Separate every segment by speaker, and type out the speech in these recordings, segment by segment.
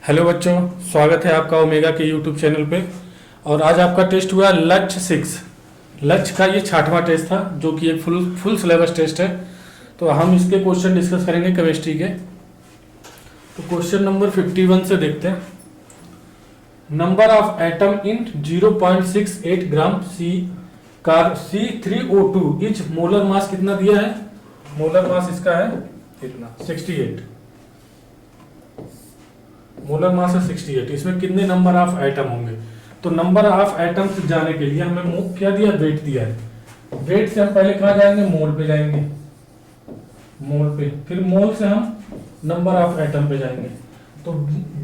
Speaker 1: Hello बच्चों, स्वागत है आपका ओमेगा के यूट्यूब चैनल पे। और आज आपका टेस्ट हुआ लक्ष्य 6। लक्ष्य का ये 6वां टेस्ट था जो कि एक फुल सिलेबस टेस्ट है। तो हम इसके क्वेश्चन डिस्कस करेंगे केमिस्ट्री के। तो क्वेश्चन नंबर 51 से देखते हैं। Number of atom in 0.68 gram C3O2 etch molar mass कितना दिया है? मोलर मास इसका है कितना? 68। मोलर मास है 68। इसमें कितने नंबर ऑफ एटम होंगे? तो नंबर ऑफ एटम से जाने के लिए हमें क्या दिया? वेट दिया है। वेट से हम पहले कहाँ जाएंगे? मोल पे जाएंगे। मोल पे, फिर मोल से हम नंबर ऑफ एटम पे जाएंगे। तो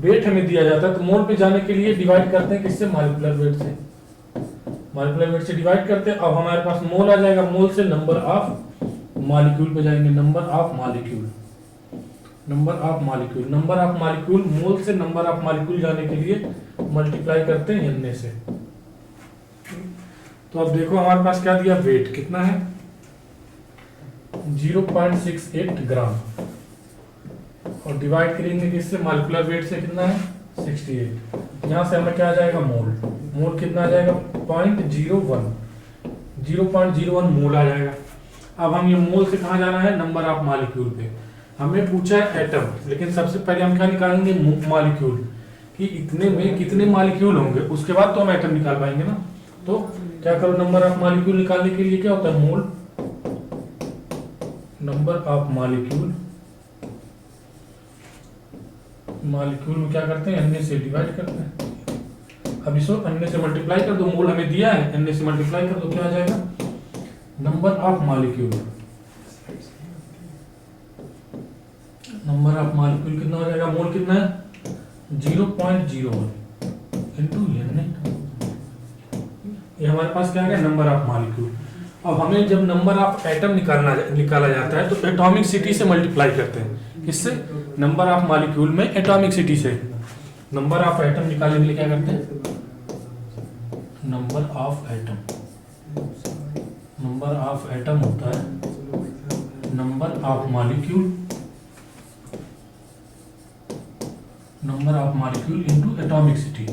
Speaker 1: वेट हमें दिया जाता है, तो मोल पे जाने के लिए डिवाइड करते हैं किससे? मॉलिक्यूलर वेट से। मॉलिक्यूलर वेट से डिवाइड करते हैं। अब हमारे पास मोल आ जाएगा। मोल से नंबर ऑफ मॉलिक्यूल पे जाएंगे। Number of molecule, number of molecule, number of molecule. Mole से नंबर ऑफ मॉलिक्यूल जाने के लिए मल्टीप्लाई करते हैं n से। तो अब देखो हमारे पास क्या दिया? वेट कितना है? 0.68 ग्राम। और डिवाइड करेंगे किससे? मॉलिक्यूलर वेट से। कितना है? 68। यहां से हमें क्या आ जाएगा? मोल। मोल कितना आ जाएगा? 0.01। 0.01 मोल आ जाएगा। अब हम ये मोल से कहां जाना है? नंबर ऑफ मॉलिक्यूल पे। हमें पूछा है एटम, लेकिन सबसे पहले हम क्या निकालेंगे? मॉलिक्यूल, कि इतने में कितने मॉलिक्यूल होंगे, उसके बाद तो हम एटम निकाल पाएंगे ना। तो क्या करो? नंबर ऑफ मॉलिक्यूल निकालने के लिए क्या होता है? मोल। नंबर ऑफ मॉलिक्यूल, मॉलिक्यूल में क्या करते हैं? n से डिवाइड करते हैं। अब इसको n से मल्टीप्लाई कर दो। मोल हमें दिया है, n से मल्टीप्लाई कर दो, क्या आ जाएगा? Number of molecule. Number of molecule कितना हो जाएगा? मोल कितना है? 0.01 इंटू n। ये हमारे पास क्या है? Number of molecule. अब हमें जब नंबर ऑफ एटम निकाला जाता है तो एटॉमिक सिटी से मल्टीप्लाई करते हैं। किससे? नंबर ऑफ मॉलिक्यूल में एटॉमिक सिटी से। नंबर ऑफ एटम निकालने के लिए क्या करते हैं? Number of atom, number of atom होता है number of molecule, number of molecule into atomic city.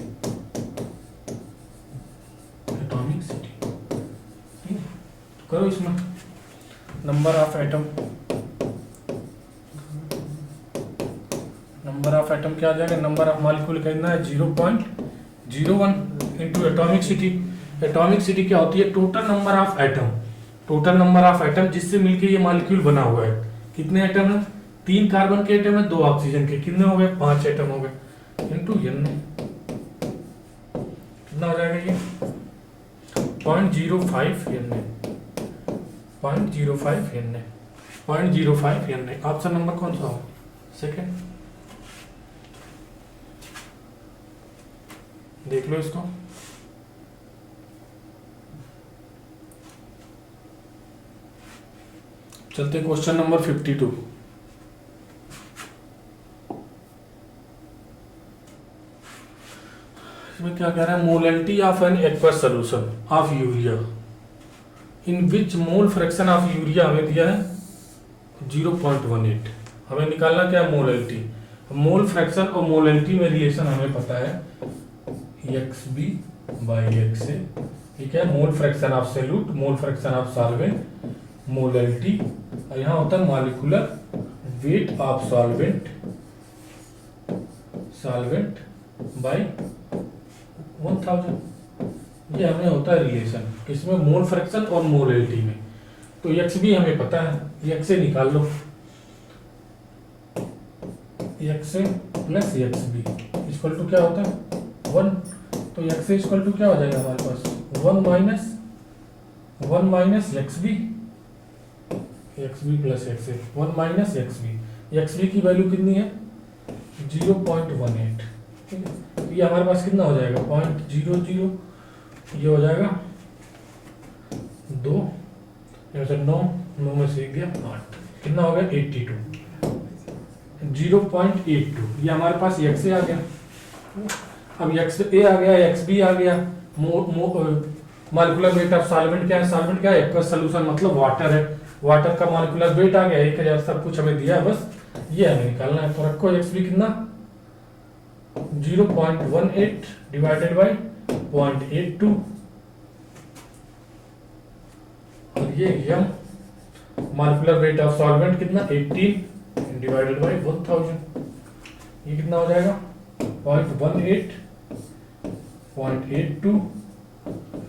Speaker 1: Atomic city, ठीक है? तो करो इसमें number of atom, number of atom क्या आ जाएगा? नंबर ऑफ मॉलिक्यूल कहना है 0.01 into atomic city. Atomic city क्या होती है? Total number of atom, total number of atom जिससे मिलके ये मॉलिक्यूल बना हुआ है। कितने एटम है? 3 कार्बन के एटम है, 2 ऑक्सीजन के। कितने हो गए? 5 एटम हो गए। इंटू n कितना हो जाएगा? ये 0.05 n, 0.05 n, 0.05 n। Option number कौन सा हो? सेकेंड। देख लो इसको। चलते क्वेश्चन नंबर 52। इसमें क्या कह रहा है? Molality of an aqueous solution of urea in which mole fraction of urea हमें दिया है 0.18। हमें निकालना क्या है? मोलैलिटी। मोल फ्रैक्शन और मोलैलिटी में रिलेशन हमें पता है XB/XA। ठीक है? Mole fraction of solute, mole fraction of solvent, molality. और यहाँ होता है molecular weight of solvent, solvent by 1000। ये हमें होता है रिलेशन किसमें? मोल फ्रैक्शन और मोलैलिटी में। तो XB हमें पता है, XA निकाल लो। XA plus XB equal to क्या होता है? 1। तो XA इक्वल टू क्या हो जाएगा हमारे पास? 1 minus XB, XB plus XA, 1 minus XB। XB की वैल्यू कितनी है? 0.18। ठीक है? ये हमारे पास कितना हो जाएगा? 0.00। ये हो जाएगा 2, 9 में से 1 गया 8। कितना हो गया? 82, 0.82। ये हमारे पास XA आ गया। अब XA आ गया, XB आ गया। मॉलिक्यूलर वेट ऑफ सॉल्वेंट क्या है? सॉल्वेंट क्या है? एक्वस सॉल्यूशन मतलब वाटर है। वाटर का मॉलिक्यूलर वेट आ गया 1000। सब कुछ हमें दिया है, बस ये हमें निकालना है। तो रखो XB कितना? 0.18 डिवाइडेड बाई 0.82 और ये यम मॉलिक्यूलर वेट ऑफ सॉल्वेंट कितना 18 डिवाइडेड बाई 1000, ये कितना हो जाएगा 0.18 0.82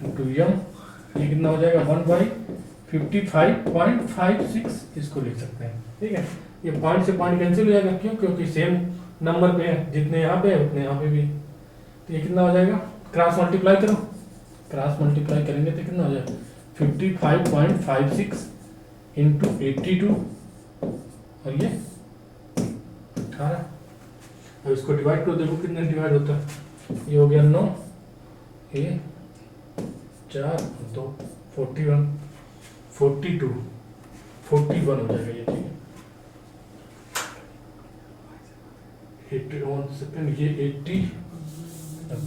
Speaker 1: इंटू यम, ये कितना हो जाएगा 1/55.56 इसको लिख सकते हैं। ठीक है, ये पॉइंट से पॉइंट कैंसिल हो जाएगा, क्यों? क्योंकि सेम नंबर पे है, जितने यहाँ पे है उतने यहाँ पे भी। तो ये कितना हो जाएगा, क्रॉस मल्टीप्लाई करो, क्रॉस मल्टीप्लाई करेंगे तो कितना हो जाएगा 55.56 इंटू 82 और ये 18। अब इसको डिवाइड करो, देखो कितने डिवाइड होता है। ये हो गया 9, ये 4 2 41 42 41 हो जाएगा ये। ठीक है, 81 सेकेंड, ये 80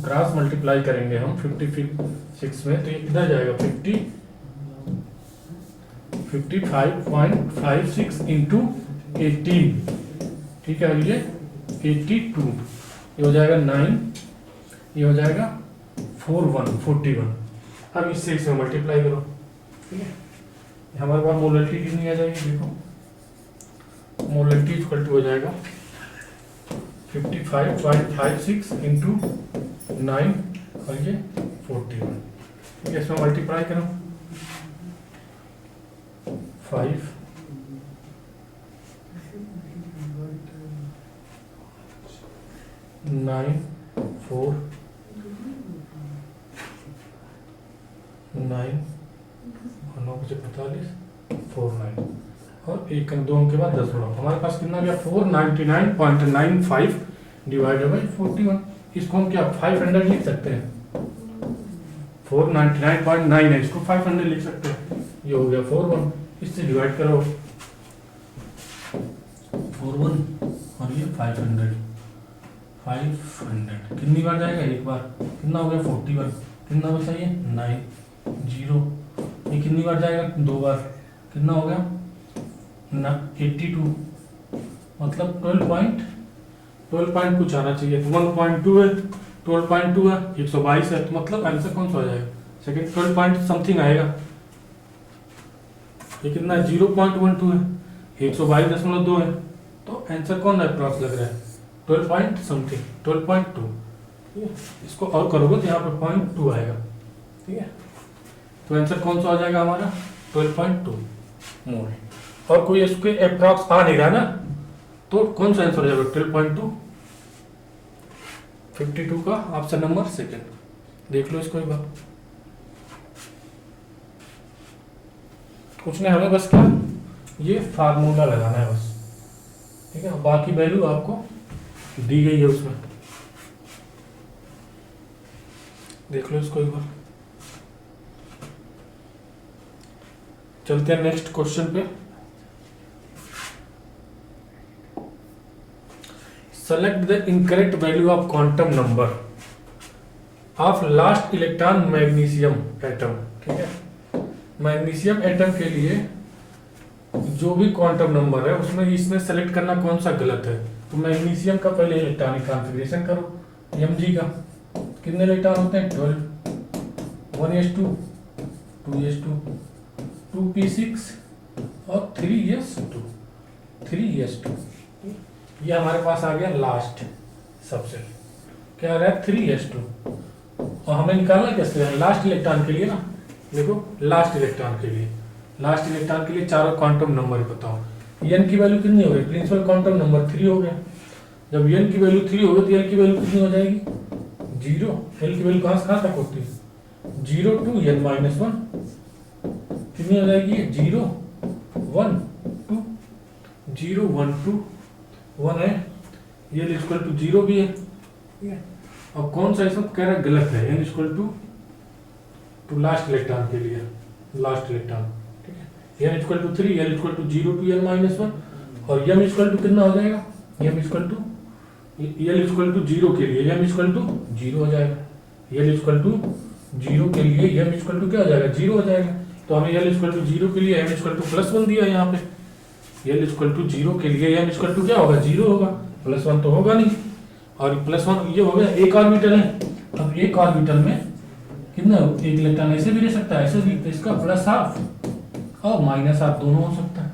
Speaker 1: क्रॉस मल्टीप्लाई करेंगे हम 56 में तो ये किधर जाएगा 55.56 इंटू 18। ठीक है, और ये 82, ये हो जाएगा 9, ये हो जाएगा 41। अब इससे इसे मल्टीप्लाई करो। ठीक है, हमारे पास मोलरिटी कितनी आ जाएगी, देखो मोलरिटी इक्वल टू हो जाएगा 55.56 इंटू 9 और ये 41। ठीक है, इसमें मल्टीप्लाई करो 5 9 4 9 और 9 बचे 45 4 9 और एक अंक 2 अंक के बाद 10 बढ़ाओ, हमारे पास कितना गया 499.95 डिवाइडेड बाई 41। इसको हम क्या 500 लिख सकते हैं, 499.9 है, इसको 500 लिख सकते हैं। ये हो गया 41, इससे डिवाइड करो 41 और ये 500 कितनी बार जाएगा, एक बार, कितना हो गया 41, कितना बचा ये 9 0, ये कितनी बार जाएगा 2 बार, कितना हो गया 82, मतलब 12 कुछ आना चाहिए, 1.2 है, 12.2 है, 122 है, तो मतलब आंसर कौन सा हो जाएगा सेकेंड 12 पॉइंट समथिंग आएगा। ये कितना 0.12 है, 122.2 है, तो आंसर कौन अप्रॉक्स लग रहा है 12 पॉइंट समथिंग 12.2। ठीक है, इसको और करोगे तो यहाँ पे 0.2 आएगा। ठीक है, तो आंसर कौन सा हो जाएगा हमारा 12.2 मोल। और कोई इसके अप्रॉक्स आ नहीं रहा ना, तो कौन सा आंसर हो जाएगा 12.2। 52 का ऑप्शन नंबर सेकेंड, देख लो इसको एक बार। कुछ नहीं, हमें बस क्या ये फार्मूला लगाना है बस। ठीक है, बाकी वैल्यू आपको दी गई है उसमें, देख लो इसको एक बार। चलते हैं नेक्स्ट क्वेश्चन पे। Select the incorrect value of quantum number of last electron magnesium atom. ठीक है, मैग्नीशियम एटम के लिए जो भी क्वांटम नंबर है उसमें इसमें सेलेक्ट करना कौन सा गलत है। तो मैग्नीशियम का पहले इलेक्ट्रॉनिक कॉन्फ़िगरेशन करो, Mg का कितने इलेक्ट्रॉन होते हैं 12, 1s2 2s2 2p6 और 3s2 ये हमारे पास आ गया लास्ट सबसे, क्या आ रहा है 3s2। और हमें निकालना कैसे है लास्ट इलेक्ट्रॉन के लिए ना, देखो लास्ट इलेक्ट्रॉन के लिए चारों क्वांटम नंबर बताओ। n की वैल्यू कितनी हो गई, प्रिंसिपल क्वांटम नंबर 3 हो गया। जब n की वैल्यू 3 होगी तो l की वैल्यू कितनी हो जाएगी 0। l की वैल्यू कहाँ तक होती है 0 to n-1 कितनी हो जाएगी 0 1 2 0 1 2 1 है, ये इक्वल टू 0 भी है। ठीक है, अब कौन सा इसमें कह रहा है गलत है, n equal to last electron के लिए लास्ट इलेक्ट्रॉन। ठीक है, n equal to 3, l equal to 0 to n-1 और m इक्वल टू कितना हो जाएगा m equal to l equal to 0 के लिए m इक्वल टू 0 हो जाएगा, l इक्वल टू 0 के लिए m इक्वल टू क्या हो जाएगा 0 हो जाएगा। तो हमें l इक्वल टू 0 के लिए m इक्वल टू +1 दिया यहाँ पे, l इक्वल टू 0 के लिए m इक्वल टू क्या होगा 0 होगा, +1 तो होगा नहीं। और +1 ये हो गया एक ऑर्बिटल है। अब एक ऑर्बिटल में कितना एक इलेक्ट्रॉन ऐसे भी रह सकता है, ऐसे भी, तो इसका +12 और -12 दोनों हो सकता है।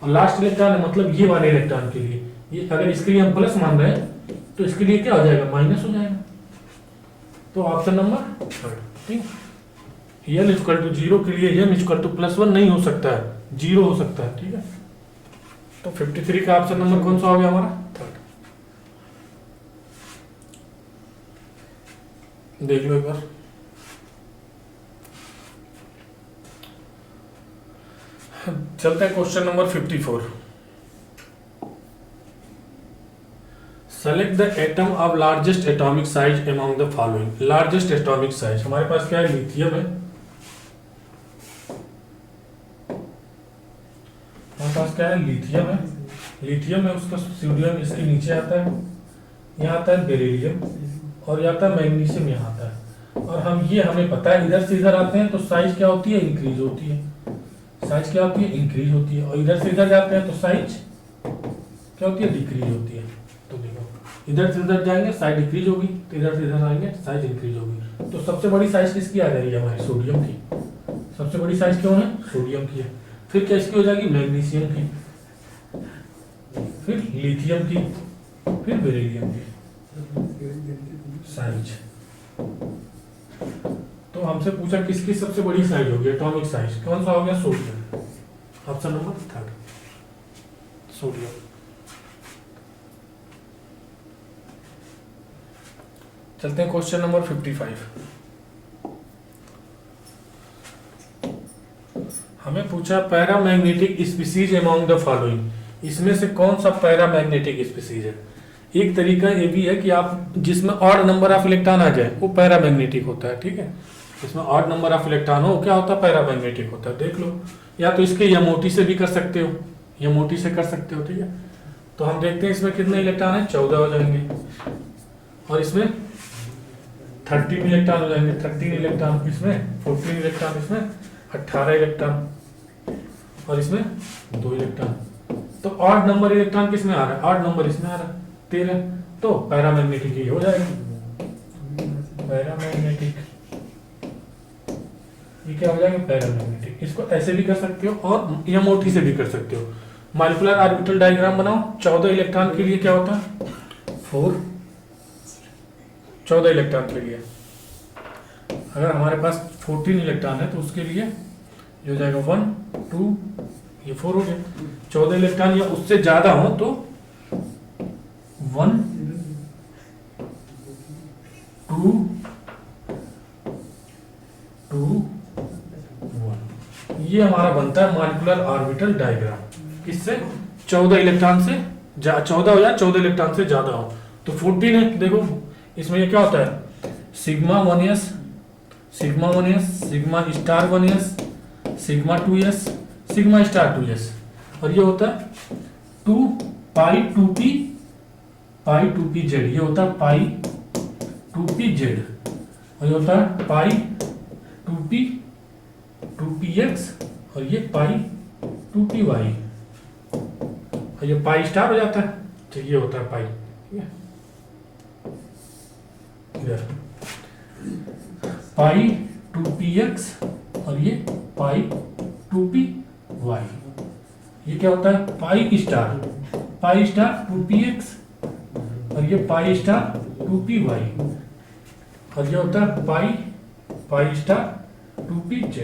Speaker 1: और लास्ट इलेक्ट्रॉन है मतलब ये वाले इलेक्ट्रॉन के लिए, ये अगर इसके लिए हम प्लस मान रहे हैं तो इसके लिए क्या हो जाएगा, माइनस हो जाएगा। तो ऑप्शन नंबर 3, ठीक। L = 0 के लिए M = +1 नहीं हो सकता है, 0 हो सकता है, ठीक है। तो 53 का ऑप्शन नंबर कौन सा हो गया हमारा, 3rd। देख लो एक बार। चलते हैं question number 54। Select the atom of largest atomic size among the following. Largest atomic size हमारे पास क्या है, लिथियम है। हमारे पास क्या है, लिथियम है। लिथियम है, उसका सोडियम इसके नीचे आता है, यहाँ आता है बेरिलियम, और यहाँ आता है मैग्नीशियम, यहाँ आता है। और हमें पता है इधर से इधर आते हैं तो साइज क्या होती है, इंक्रीज होती है। साइज क्या होती है, इंक्रीज होती है। और इधर से इधर जाते हैं तो साइज क्या होती है, डिक्रीज होती है। तो देखो इधर से इधर जाएंगे साइज डिक्रीज होगी, तो इधर से इधर आएंगे साइज इंक्रीज होगी। तो सबसे बड़ी साइज किसकी आ जाएगी, हमारी सोडियम की। सबसे बड़ी साइज क्यों है, सोडियम की है। फिर क्या इसकी हो जाएगी, मैग्नीशियम की, फिर लिथियम की, फिर बेरिलियम की साइज। तो हमसे पूछा किसकी सबसे बड़ी साइज होगी, एटॉमिक साइज, कौन सा हो गया, सोडियम। Option number 3, sodium. चलते हैं क्वेश्चन नंबर 55। हमें पूछा paramagnetic species among the following. इसमें से कौन सा पैरामैग्नेटिक स्पीसीज है। एक तरीका ये भी है कि आप जिसमें ऑड नंबर ऑफ इलेक्ट्रॉन आ जाए वो पैरामैग्नेटिक होता है, ठीक है। इसमें ऑड नंबर ऑफ इलेक्ट्रॉन हो क्या होता है, पैरामैग्नेटिक होता है। देख लो, या तो इसके यमोटी से भी कर सकते हो, यमोटी से कर सकते हो, ठीक है। तो हम देखते हैं इसमें कितने इलेक्ट्रॉन है, 14 हो जाएंगे। और इसमें 13 इलेक्ट्रॉन हो जाएंगे, 13 इलेक्ट्रॉन। इसमें 14 इलेक्ट्रॉन, इसमें 18 इलेक्ट्रॉन, और इसमें 2 इलेक्ट्रॉन। तो ऑड नंबर इलेक्ट्रॉन किसमें आ रहा है, ऑड नंबर इसमें आ रहा है, 13। तो पैरामैग्नेटिक ये हो जाएगी, पैरामैग्नेटिक। ये क्या हो जाएगा, पैरामैग्नेटिक। इसको ऐसे भी कर सकते हो और यमोटी से भी कर सकते हो। मॉलिक्यूलर ऑर्बिटल डायग्राम बनाओ। 14 इलेक्ट्रॉन के लिए क्या होता है, 4, 14 इलेक्ट्रॉन के लिए। अगर हमारे पास 14 इलेक्ट्रॉन है तो उसके लिए ये हो जाएगा 1 2, ये 4 हो गया। 14 इलेक्ट्रॉन या उससे ज्यादा हो तो 1 2 2 1। ये हमारा बनता है मॉलिक्यूलर ऑर्बिटल डायग्राम। किससे, 14 इलेक्ट्रॉन से 14 हो या 14 इलेक्ट्रॉन से ज्यादा हो। तो 14 है, देखो इसमें ये क्या होता है, sigma 1s, sigma 1s, sigma star 1s, sigma 2s, sigma star 2s। और ये होता है 2 पाई 2p, पाई 2p जेड। ये होता है पाई 2p जेड। और ये होता है पाई 2p 2px, और ये पाई 2py, और ये पाई स्टार हो जाता है। तो ये होता है पाई, ठीक है। पाई 2px और ये पाई 2py। ये क्या होता है, पाई स्टार 2px, और ये पाई स्टार 2py, और ये होता है पाई स्टार 2pz।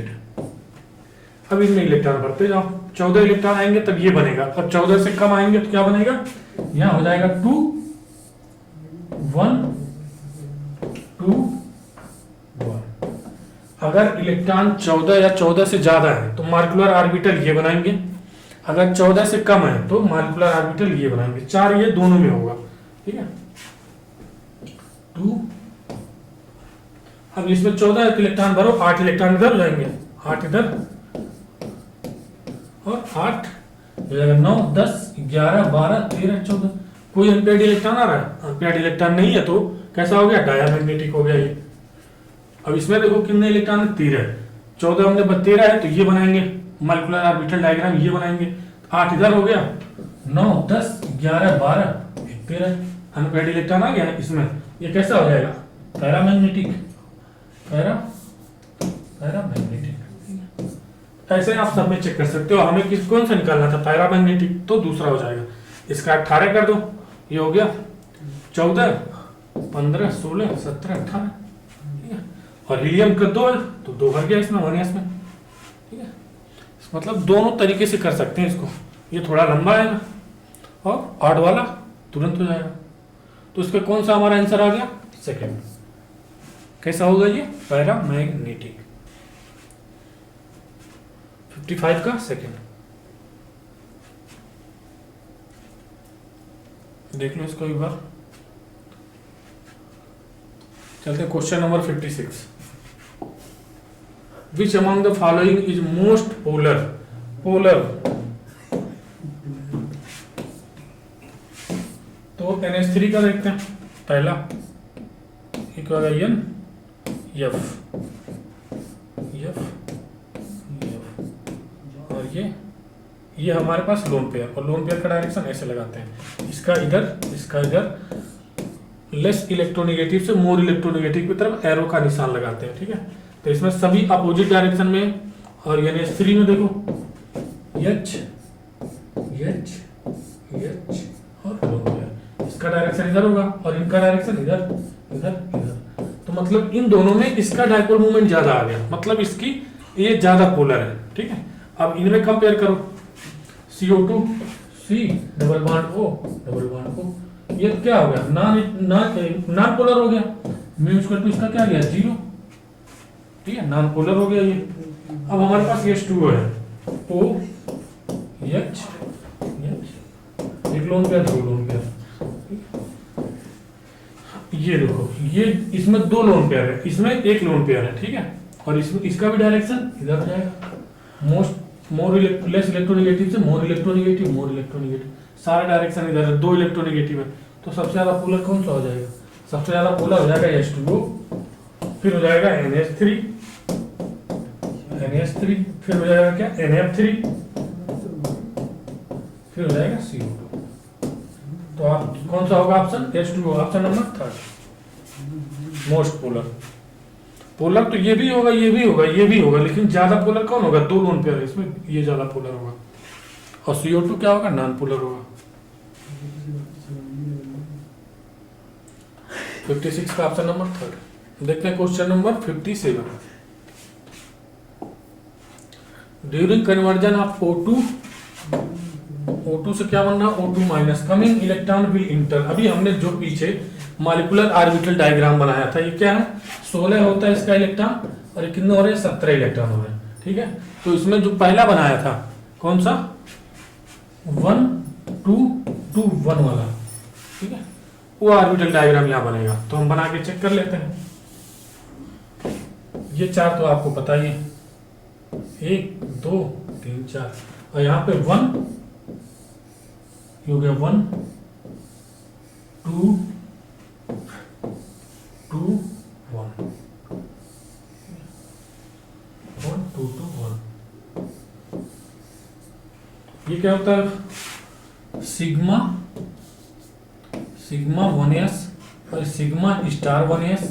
Speaker 1: अब इसमें इलेक्ट्रॉन भरते जाओ। 14 इलेक्ट्रॉन आएंगे तब ये बनेगा, और 14 से कम आएंगे तो क्या बनेगा, यहां हो जाएगा 2 1 2 1। अगर इलेक्ट्रॉन 14 या 14 से ज्यादा है तो मॉलिक्यूलर ऑर्बिटल ये बनाएंगे। अगर 14 से कम है तो मॉलिक्यूलर ऑर्बिटल ये बनाएंगे। 4 ये दोनों में होगा, ठीक है। 2। अब इसमें 14 इलेक्ट्रॉन भरो, 8 इलेक्ट्रॉन इधर हो जाएंगे, 8 इधर, और 8 हो जाएगा 9 10 11 12 13 14। कोई अनपेड इलेक्ट्रॉन आ रहा है, अनपेड इलेक्ट्रॉन नहीं है तो कैसा हो गया, डायमैग्नेटिक हो गया ये। अब इसमें देखो कितने इलेक्ट्रॉन है, 13। 14 हमने 13 है तो ये बनाएंगे मॉलिक्यूलर ऑर्बिटल डायग्राम, ये बनाएंगे। 8 इधर हो गया, 9 10 11 12 13। अनपेड इलेक्ट्रॉन आ गया इसमें, ये कैसा हो जाएगा, पैरामैग्नेटिक, पैरामैग्नेटिक। ऐसे आप सब में चेक कर सकते हो। हमें कौन सा निकालना था, पैरामैग्नेटिक, तो दूसरा हो जाएगा। इसका 18 कर दो, ये हो गया 14, 15, 16, 17, 18, ठीक है। और हीलियम का 2 है तो 2 भर गया इसमें, 1s में, ठीक है। मतलब दोनों तरीके से कर सकते हैं इसको। ये थोड़ा लंबा आएगा और ऑड वाला तुरंत हो जाएगा। तो इसका कौन सा हमारा आंसर आ गया, सेकंड। कैसा होगा ये, पैरामैग्नेटिक। 55 का सेकंड। देख लो इसको एक बार। चलते हैं question number 56। Which among the following is most polar, तो NH3 का देखते हैं पहला, एक होगा N, F, और ये हमारे पास लोन पेयर, और लोन पेयर का डायरेक्शन ऐसे लगाते हैं, इसका इधर लेस इलेक्ट्रोनेगेटिव से मोर इलेक्ट्रोनेगेटिव की तरफ एरो का निशान लगाते हैं, ठीक है। तो इसमें सभी अपोजिट डायरेक्शन में, और NH3 में देखो H और लोन पेयर, इसका डायरेक्शन इधर होगा और इनका डायरेक्शन इधर। तो मतलब इन दोनों में इसका डायपोल मूवमेंट ज्यादा आ गया, मतलब इसकी ये ज्यादा पोलर है, ठीक है। अब इनमें कंपेयर करो, CO2 C double bond O, ये क्या हो गया, नॉन पोलर हो गया। म्यू स्क्वायर टू इसका क्या गया, 0, ठीक है, नॉन पोलर हो गया ये। अब हमारे पास H2O है, OH, एक लोन पेयर, 2 लोन पेयर। ये देखो, ये इसमें 2 लोन पेयर है, इसमें 1 लोन पेयर है, ठीक है। और इसमें इसका भी डायरेक्शन इधर हो जाएगा, लेस इलेक्ट्रोनेगेटिव से मोर इलेक्ट्रोनेगेटिव, सारा डायरेक्शन इधर है, 2 इलेक्ट्रोनेगेटिव है। तो सबसे ज्यादा पोलर कौन सा हो जाएगा, सबसे ज्यादा पोलर हो जाएगा H2O, फिर हो जाएगा NH3, फिर हो जाएगा क्या, NF3, फिर हो जाएगा CO2। तो आप कौन सा होगा option, H2O, option number 3 most polar. तो ये भी होगा, लेकिन ज्यादा पोलर कौन होगा, 2 लोन पेयर है इसमें, ये ज्यादा पोलर होगा। और CO2 क्या होगा, नॉन पोलर होगा। 56 का ऑप्शन नंबर 3। देखते हैं question number 57। During conversion of O2 से क्या बनना, O2 minus, coming electron will inter. अभी हमने जो पीछे मॉलिक्यूलर ऑर्बिटल डायग्राम बनाया था, ये क्या है, 16 होता है इसका इलेक्ट्रॉन, और ये कितने हो रहे हैं, 17 इलेक्ट्रॉन हो रहे हैं, ठीक है। तो इसमें जो पहला बनाया था कौन सा, 1 2 2 1 वाला, ठीक है, वो ऑर्बिटल डायग्राम यहाँ बनेगा। तो हम बना के चेक कर लेते हैं। ये 4 तो आपको पता ही है, 1 2 3 4, और यहाँ पे 1 हो गया, 1 2 2 1, 1 2 2 1। ये क्या होता है, सिग्मा 1s और sigma star 1s,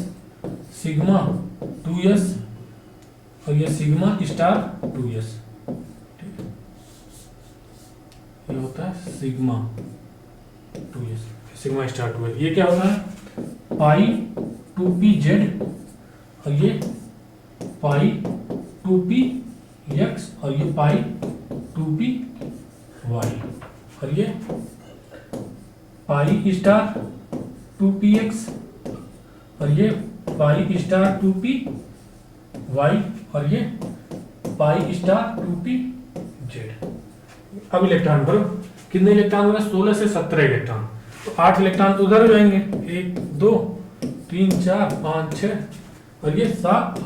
Speaker 1: sigma 2s और ये सिग्मा स्टार 2s, ठीक है। ये होता है sigma 2s, sigma star 2s। ये क्या होता है, पाई 2pz, और ये पाई 2px, और ये पाई 2py, और ये पाई स्टार 2px, और ये पाई स्टार 2py, और ये पाई स्टार 2pz। अब इलेक्ट्रॉन भरो, कितने इलेक्ट्रॉन हो रहे हैं, 16 से 17 इलेक्ट्रॉन। तो 8 इलेक्ट्रॉन तो उधर हो जाएंगे, 1 2 3 4 5 6, और ये 7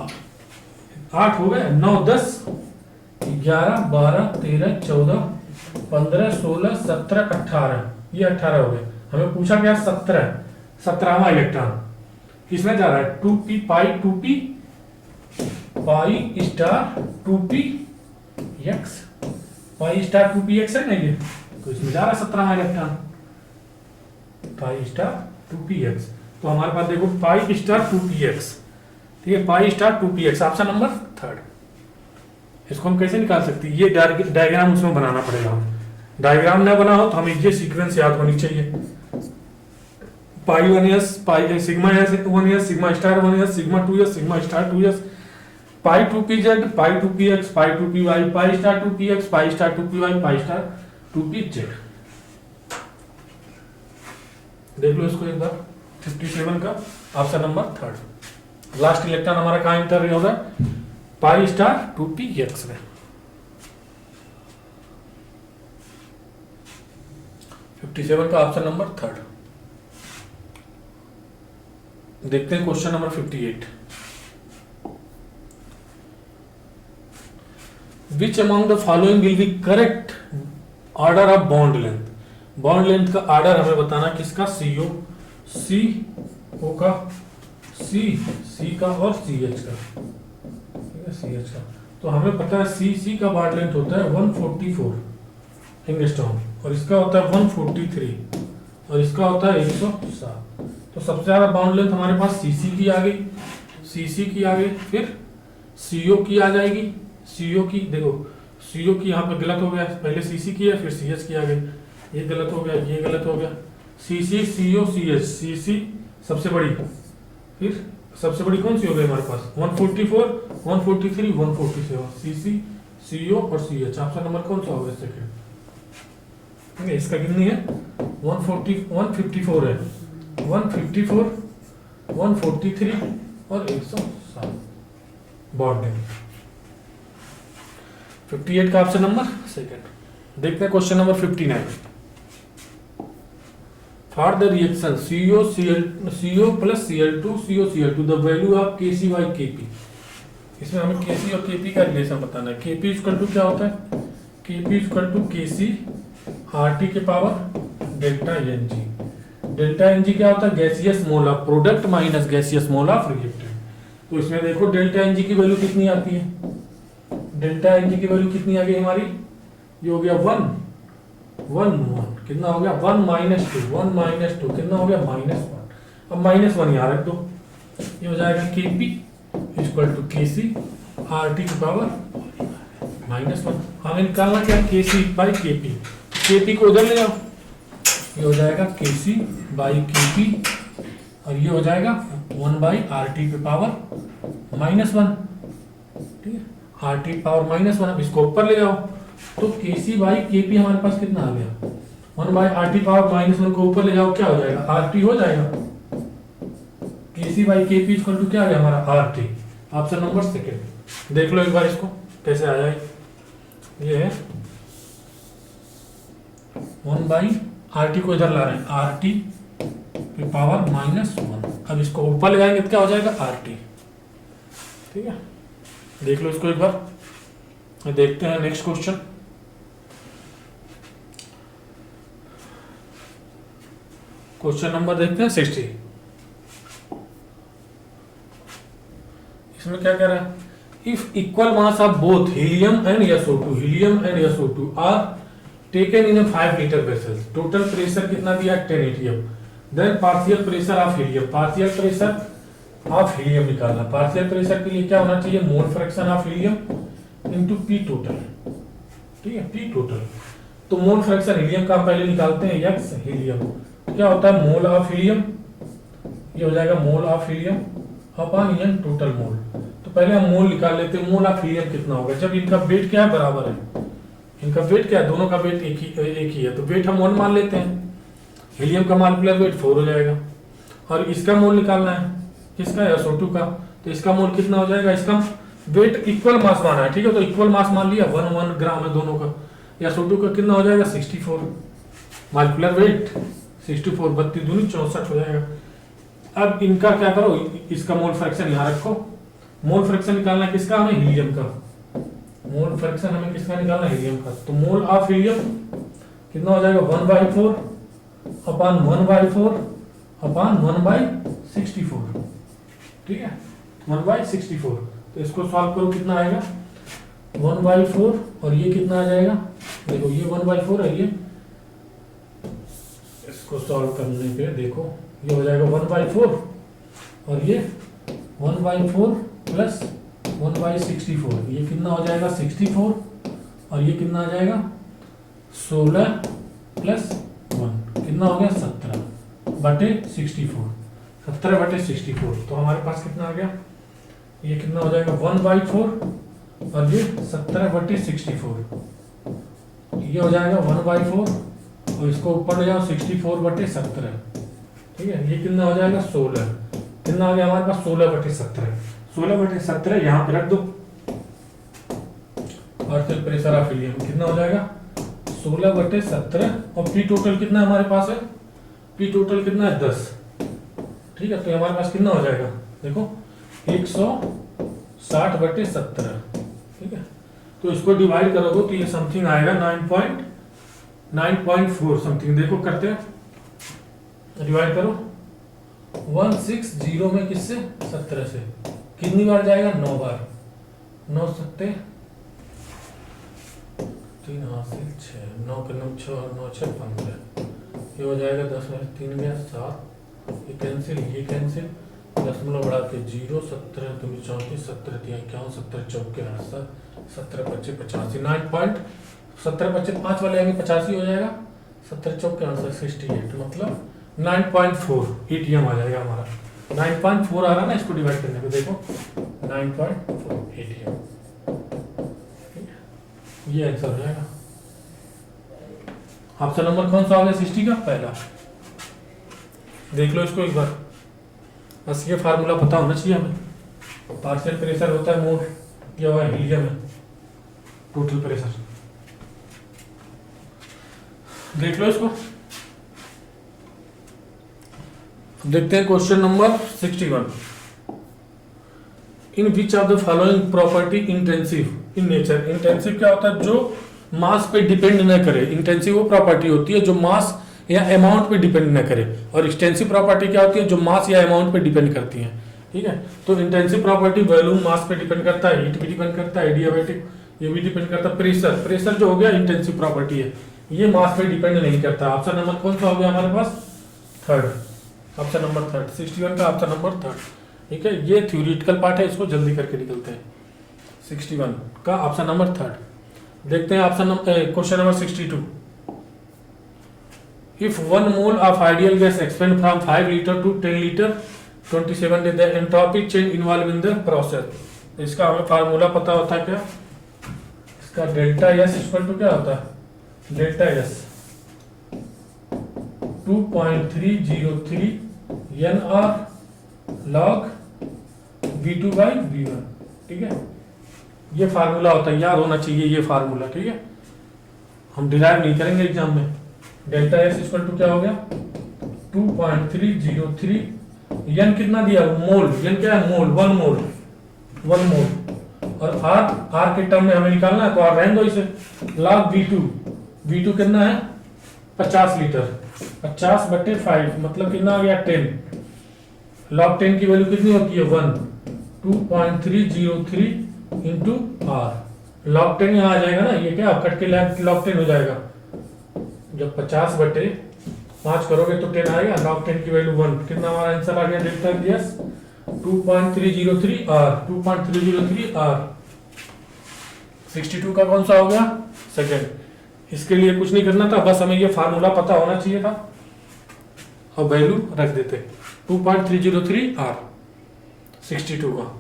Speaker 1: 8 हो गए, 9 10 11 12 13 14 15 16 17 18, ये 18 हो गए। हमें पूछा गया 17वां इलेक्ट्रॉन किसमें जा रहा है, 2p पाई 2p pi star 2px, pi star 2px है ना ये, तो इसमें जा रहा है 17वां इलेक्ट्रॉन। Pi star 2px। तो हमारे पास देखो पाई स्टार 2px, ठीक है, pi star 2px option number third. इसको हम कैसे निकाल सकते हैं, ये डायग्राम उसमें बनाना पड़ेगा। डायग्राम ना बना हो तो हमें ये सीक्वेंस याद होनी चाहिए। पाई 1s, pi sigma s 1s, sigma star 1s, sigma 2s, sigma star 2s, पाई 2pz, पाई 2px, पाई 2py, pi star 2px, pi star 2py, pi star 2pz। देख लो इसको एक बार, 57 का option number third. Last electron हमारा कहां इंटर होगा, pi star 2px में। 57 का ऑप्शन नंबर थर्ड। देखते हैं question number 58। Which among the following will be correct order of bond length. Bond length का ऑर्डर हमें बताना, किसका, CO, CO का, C का और CH का, ठीक है, CH का। तो हमें पता है C का बॉन्ड लेंथ होता है 144 एंगस्ट्रॉम, और इसका होता है 143, और इसका होता है 107। तो सबसे ज्यादा बाउंड लेंथ हमारे पास CC की आ गई, CC की आ गई, फिर CO की आ जाएगी, CO की, देखो CO की यहाँ पे गलत हो गया, पहले CC की है फिर CH की आ गई, ये गलत हो गया, ये गलत हो गया, CC CO CH, CC सबसे बड़ी, फिर सबसे बड़ी कौन सी हो गई हमारे पास, 144 143 147, CC CO और CH। ऑप्शन नंबर कौन सा होगा सेकंड, ठीक है। इसका कितनी है, 154 है, 154 143 और 107 बॉन्ड लेंथ। 58 का ऑप्शन नंबर सेकंड। देखते हैं question number 59। For the reaction CO plus Cl2 CO Cl2 the value of Kc by Kp। इसमें हमें Kc और Kp का रिलेशन बताना है। Kp इक्वल टू क्या होता है, Kp equal to Kc RT के power delta Ng। Delta Ng क्या होता है, gaseous mole of product minus gaseous mole of reactant. तो इसमें देखो डेल्टा Ng की वैल्यू कितनी आती है, डेल्टा Ng की वैल्यू कितनी आ गई हमारी, ये हो गया 1 कितना हो गया, 1 माइनस 2 कितना हो गया, -1। अब -1 यहाँ रख दो, ये हो जाएगा Kp equal to Kc RT की पावर -1। हमें निकालना क्या, Kc बाई Kp, Kp को उधर ले जाओ, ये हो जाएगा Kc बाई Kp, और ये हो जाएगा 1 बाई RT की पावर -1, ठीक है, RT पावर -1। अब इसको ऊपर ले जाओ, तो Kc बाई Kp हमारे पास कितना आ गया, 1 बाई RT पावर -1 को ऊपर ले जाओ, क्या हो जाएगा, RT हो जाएगा। Kc by Kp equal to क्या आ गया हमारा, RT। Option number second. देख लो एक बार इसको कैसे आ जाए, ये है 1 बाई RT को इधर ला रहे हैं, RT की पावर -1। अब इसको ऊपर ले जाएंगे तो क्या हो जाएगा, RT, ठीक है। देख लो इसको एक बार। देखते हैं नेक्स्ट क्वेश्चन। क्वेश्चन नंबर देखते हैं 60। इसमें क्या कह रहा है, if equal mass of both helium and SO2 are taken in a 5 litre vessel, total pressure कितना दिया, 10 atm, then partial pressure of helium, partial pressure of helium निकालना। पार्शियल प्रेशर के लिए क्या होना चाहिए, mole fraction of helium into P total, ठीक है, P टोटल। तो मोल फ्रैक्शन हीलियम का पहले निकालते हैं, x हीलियम, तो क्या होता है, मोल ऑफ हीलियम, ये हो जाएगा mole of helium upon n total mole. तो पहले हम मोल निकाल लेते हैं, मोल ऑफ हीलियम कितना होगा, जब इनका वेट क्या है, बराबर है, इनका वेट क्या है, दोनों का वेट एक ही है, तो वेट हम 1 मान लेते हैं, हीलियम का मॉलिक्यूलर वेट 4 हो जाएगा, और इसका मोल निकालना है, किसका, SO2 का, तो इसका मोल कितना हो जाएगा, इसका वेट इक्वल मास माना है, ठीक है, तो इक्वल मास मान लिया, 1 ग्राम है दोनों का। SO2 का कितना हो जाएगा, 64, मॉलिक्यूलर वेट 64, 32 दूनी 64 हो जाएगा। अब इनका क्या करो, इसका मोल फ्रैक्शन यहाँ रखो, मोल फ्रैक्शन निकालना किसका, हमें हीलियम का, मोल फ्रैक्शन हमें किसका निकालना, हीलियम का। तो मोल ऑफ हीलियम कितना हो जाएगा, 1/4 अपॉन 1/4 अपॉन 1/64, ठीक है, 1/64। तो इसको सॉल्व करो, कितना आएगा, 1/4, और ये कितना आ जाएगा, देखो ये 1/4 है, ये इसको सॉल्व करने पे देखो ये हो जाएगा 1/4 और ये 1/4 प्लस 1/64, ये कितना हो जाएगा 64 और ये कितना आ जाएगा 16 प्लस 1 कितना हो गया 17/64, 17/64। तो हमारे पास कितना आ गया, ये कितना हो जाएगा 1/4 और ये 17/64, ये हो जाएगा 1/4 और इसको ऊपर ले जाओ 64/17, ठीक है। ये कितना हो जाएगा 16, कितना आ गया हमारे पास 16/17, 16/17 यहाँ पे रख दो और फिर प्रेशर ऑफ हीलियम कितना हो जाएगा 16/17 और पी टोटल कितना हमारे पास है, पी टोटल कितना है 10, ठीक है। तो हमारे पास कितना हो जाएगा देखो 160/17, ठीक है। तो इसको डिवाइड करोगे तो ये समथिंग आएगा 9.4 समथिंग, देखो करते हैं डिवाइड करो 160 में किससे 17 से, कितनी बार जाएगा 9 बार, 9 सत्ते 3 हाथ से 6, 9 के 9 6 और 9 6 15, ये हो जाएगा 10 में 3 गया 7, ये कैंसिल 10 बढ़ा के 0, 17 2 34, 17 3 51, 17 4 के 8 17 25 85, 9.17 5 वाले आएंगे 85 हो जाएगा, 17 4 के 8 68, मतलब 9.4 ATM आ जाएगा हमारा, 9.4 आ रहा ना इसको डिवाइड करने पे, देखो 9.4 ATM, ये आंसर हो जाएगा। ऑप्शन नंबर कौन सा हो गया 60 का पहला, देख लो इसको एक बार, बस ये फार्मूला पता होना चाहिए हमें। पार्शियल प्रेशर होता है मोल, ये हुआ हीलियम है टोटल प्रेशर, देख लो इसको। देखते हैं question number 61, in which of the following property intensive in nature, intensive क्या होता है जो मास पे डिपेंड न करे, इंटेंसिव वो प्रॉपर्टी होती है जो मास या अमाउंट पे डिपेंड न करे, और एक्सटेंसिव प्रॉपर्टी क्या होती है जो मास या अमाउंट पे डिपेंड करती है, ठीक है। तो इंटेंसिव प्रॉपर्टी वॉल्यूम मास पे डिपेंड करता है, हीट भी डिपेंड करता है, एडियाबैटिक ये भी डिपेंड करता है, प्रेशर जो हो गया इंटेंसिव प्रॉपर्टी है, ये मास पे डिपेंड नहीं करता। ऑप्शन नंबर कौन सा हो गया हमारे पास थर्ड, ऑप्शन नंबर थर्ड 61 का ऑप्शन नंबर थर्ड, ठीक है। ये थ्योरेटिकल पार्ट है, इसको जल्दी करके निकलते हैं। 61 का ऑप्शन नंबर थर्ड, देखते हैं option number question number 62, if 1 mole of ideal gas expand from 5 liter to 10 liter 27 days, the entropy change involved in the process, इसका हमें फार्मूला पता होता है क्या, इसका डेल्टा एस इक्वल टू क्या होता है, delta S 2.303 NR log V2/V1, ठीक है। ये फार्मूला होता है, याद होना चाहिए ये फार्मूला, ठीक है। हम डिराइव नहीं करेंगे एग्जाम में। डेल्टा एस इक्वल टू क्या हो गया 2.303, एन कितना दिया मोल, एन क्या है मोल, 1 मोल, और आर के टर्म में हमें निकालना है तो आर रहने दो इसे, लॉग V2 कितना है 50 लीटर, 50/5 मतलब कितना आ गया 10, लॉग 10 की वैल्यू कितनी होती है 1, 2.303 इंटू आर, लॉग 10 यहाँ आ जाएगा ना, ये क्या कट के लॉग 10 हो जाएगा, जब 50/5 करोगे तो 10 आएगा, लॉग 10 की वैल्यू 1, कितना हमारा आंसर आ गया डेल्टा एस 2.303 आर, 2.303 आर। 62 का कौन सा हो गया सेकंड, इसके लिए कुछ नहीं करना था, बस हमें ये फार्मूला पता होना चाहिए था और वैल्यू रख देते 2.303 आर 62 का।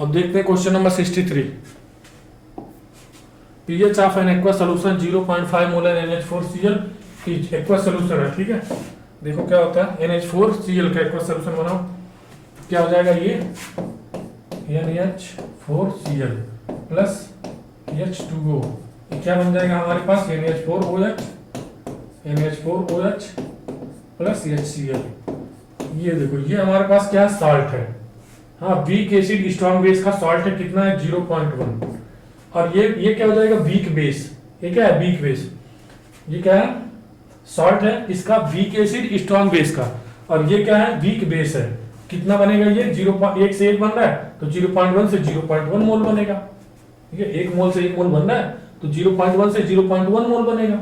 Speaker 1: अब देखते हैं question number 63, pH of N aqua solution 0.5 molar NH4Cl aqua solution है, ठीक है। देखो क्या होता है NH4Cl का एक्वा सॉल्यूशन बनाओ, क्या हो जाएगा ये NH4Cl प्लस H2O, क्या बन जाएगा हमारे पास NH4OH प्लस HCl। ये देखो ये हमारे पास क्या सॉल्ट है, हाँ वीक एसिड स्ट्रॉन्ग बेस का सॉल्ट है, कितना है 0.1, और ये क्या हो जाएगा वीक बेस, ये क्या है वीक बेस, ये क्या है सॉल्ट है इसका वीक एसिड स्ट्रॉन्ग बेस का, और ये क्या है वीक बेस है, कितना बनेगा ये 0.1 से 1 बन रहा है तो 0.1 से 0.1 मोल बनेगा, ठीक है। 1 मोल से 1 मोल बन रहा है तो 0.1 से 0.1 मोल बनेगा।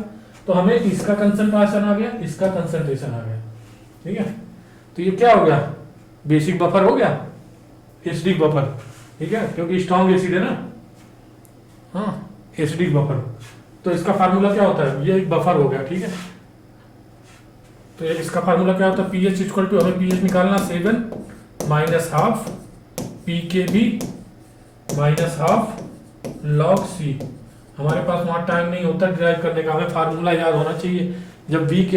Speaker 1: तो तो हमें इसका कंसंट्रेशन आ गया, इसका कंसंट्रेशन आ गया, ठीक है। तो ये क्या हो गया, बेसिक बफर हो गया, एसिडिक बफर, ठीक है, क्योंकि स्ट्रॉन्ग एसिड है ना, हाँ एसिडिक बफर। तो इसका फार्मूला क्या होता है, ये एक बफर हो गया, ठीक है। तो इसका फार्मूला क्या होता है, पीएच इक्वल टू, हमें पीएच निकालना 7 minus half pKb minus half log C. हमारे पास वहां टाइम नहीं होता ड्राइव करने का, हमें फार्मूला याद होना चाहिए। जब वीक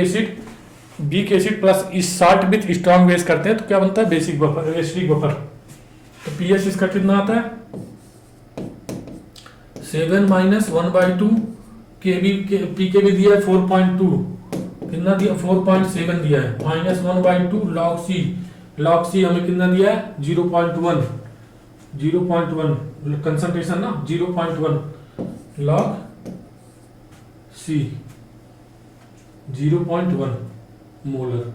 Speaker 1: एसिड प्लस इस सॉल्ट विथ स्ट्रॉन्ग बेस करते हैं तो क्या बनता है, बेसिक बफर, एसिडिक बफर। तो पीएच इसका कितना आता है, 7 माइनस 1/2 पीकेबी दिया है 4.2, कितना दिया 4.7 दिया है, माइनस 1/2 लॉग सी हमें कितना दिया है 0.1 कंसंट्रेशन ना 0.1 log c 0.1 molar,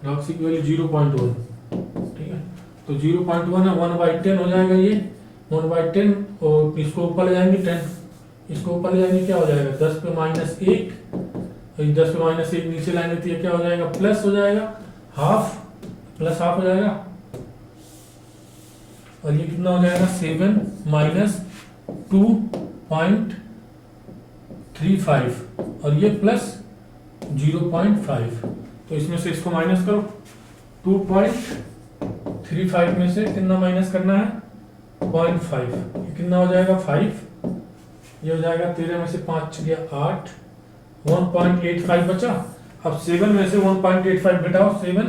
Speaker 1: log c की वैल्यू 0.1, ठीक है। तो 0.1 है, 1/10 हो जाएगा ये 1/10, और इसको ऊपर ले जाएंगे 10, इसको ऊपर ले जाएंगे क्या हो जाएगा 10 पे -1, 10 पे -1 नीचे लाएंगे तो ये क्या हो जाएगा, प्लस हो जाएगा हाफ, प्लस हाफ हो जाएगा, और ये कितना हो जाएगा 7 माइनस 2.35 और ये प्लस 0.5। तो इसमें से इसको माइनस करो, 2.35 में से कितना माइनस करना है 0.5, ये कितना हो जाएगा 5, ये हो जाएगा 13 में से 5 गया 8, 1.85 बचा। अब 7 में से 1.85 घटाओ, 7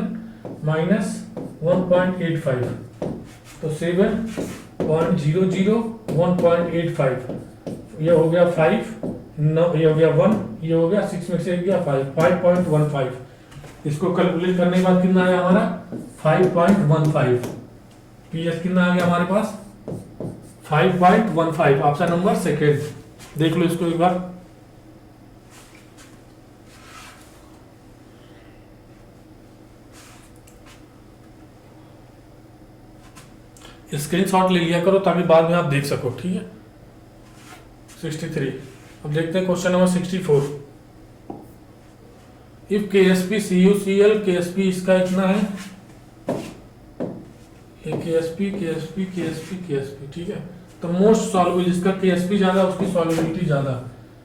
Speaker 1: माइनस 1.85, तो 7.00 1.85, ये हो गया 5, ये हो गया 1, ये हो गया 6 में से गया 5.15। इसको कैलकुलेट करने के बाद कितना आया हमारा 5.15। पीएच कितना आ गया हमारे पास 5.15, ऑप्शन नंबर सेकेंड। देख लो इसको एक बार, स्क्रीनशॉट ले लिया करो ताकि बाद में आप देख सको, ठीक है। 63। अब देखते हैं question number 64। If KSP CuCl, KSP इसका इतना है, KSP, ठीक है। तो मोस्ट सॉल्युबल, जिसका KSP ज्यादा उसकी सॉल्युबिलिटी ज्यादा,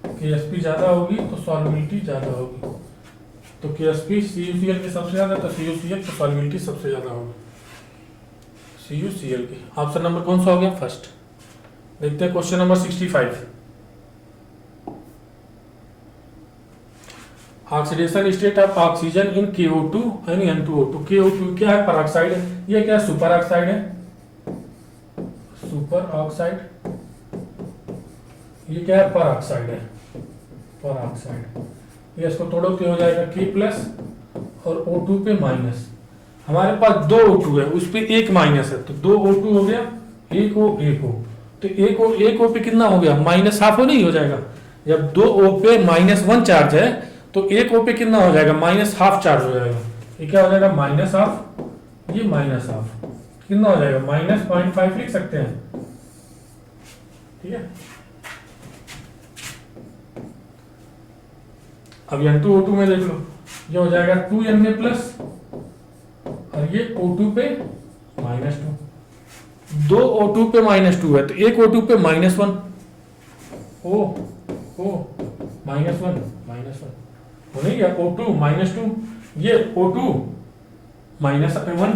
Speaker 1: KSP ज्यादा होगी तो सॉल्युबिलिटी ज्यादा होगी। तो KSP CuCl की सबसे ज्यादा, तो CuCl की सॉल्युबिलिटी सबसे ज्यादा होगी CuCl की। ऑप्शन नंबर कौन सा हो गया, फर्स्ट। देखते हैं question number 65। Oxidation state of oxygen in KO2 and N2O2। KO2 क्या है, पेरोक्साइड है, ये क्या है सुपर ऑक्साइड है, सुपर ऑक्साइड, ये क्या है पेरोक्साइड है, पेरोक्साइड। ये इसको तोड़ो तो हो जाएगा K प्लस और O2 पे माइनस। हमारे पास 2 O2 है, उस पे एक माइनस है, तो 2 O2 हो गया, एक O तो एक O पे कितना हो गया माइनस हाफ, हो नहीं हो जाएगा। जब 2 O पे -1 चार्ज है तो एक O पे कितना हो जाएगा माइनस हाफ चार्ज हो जाएगा, ये क्या हो जाएगा माइनस हाफ, ये माइनस हाफ, कितना हो जाएगा -0.5 लिख सकते हैं, ठीक है। अब N2O2 में देख लो, ये हो जाएगा 2Na प्लस और ये O2 पे -2, 2 O2 पे -2 है तो एक O2 पे -1, -1 हो नहीं गया, O2 -2, ये O2 -1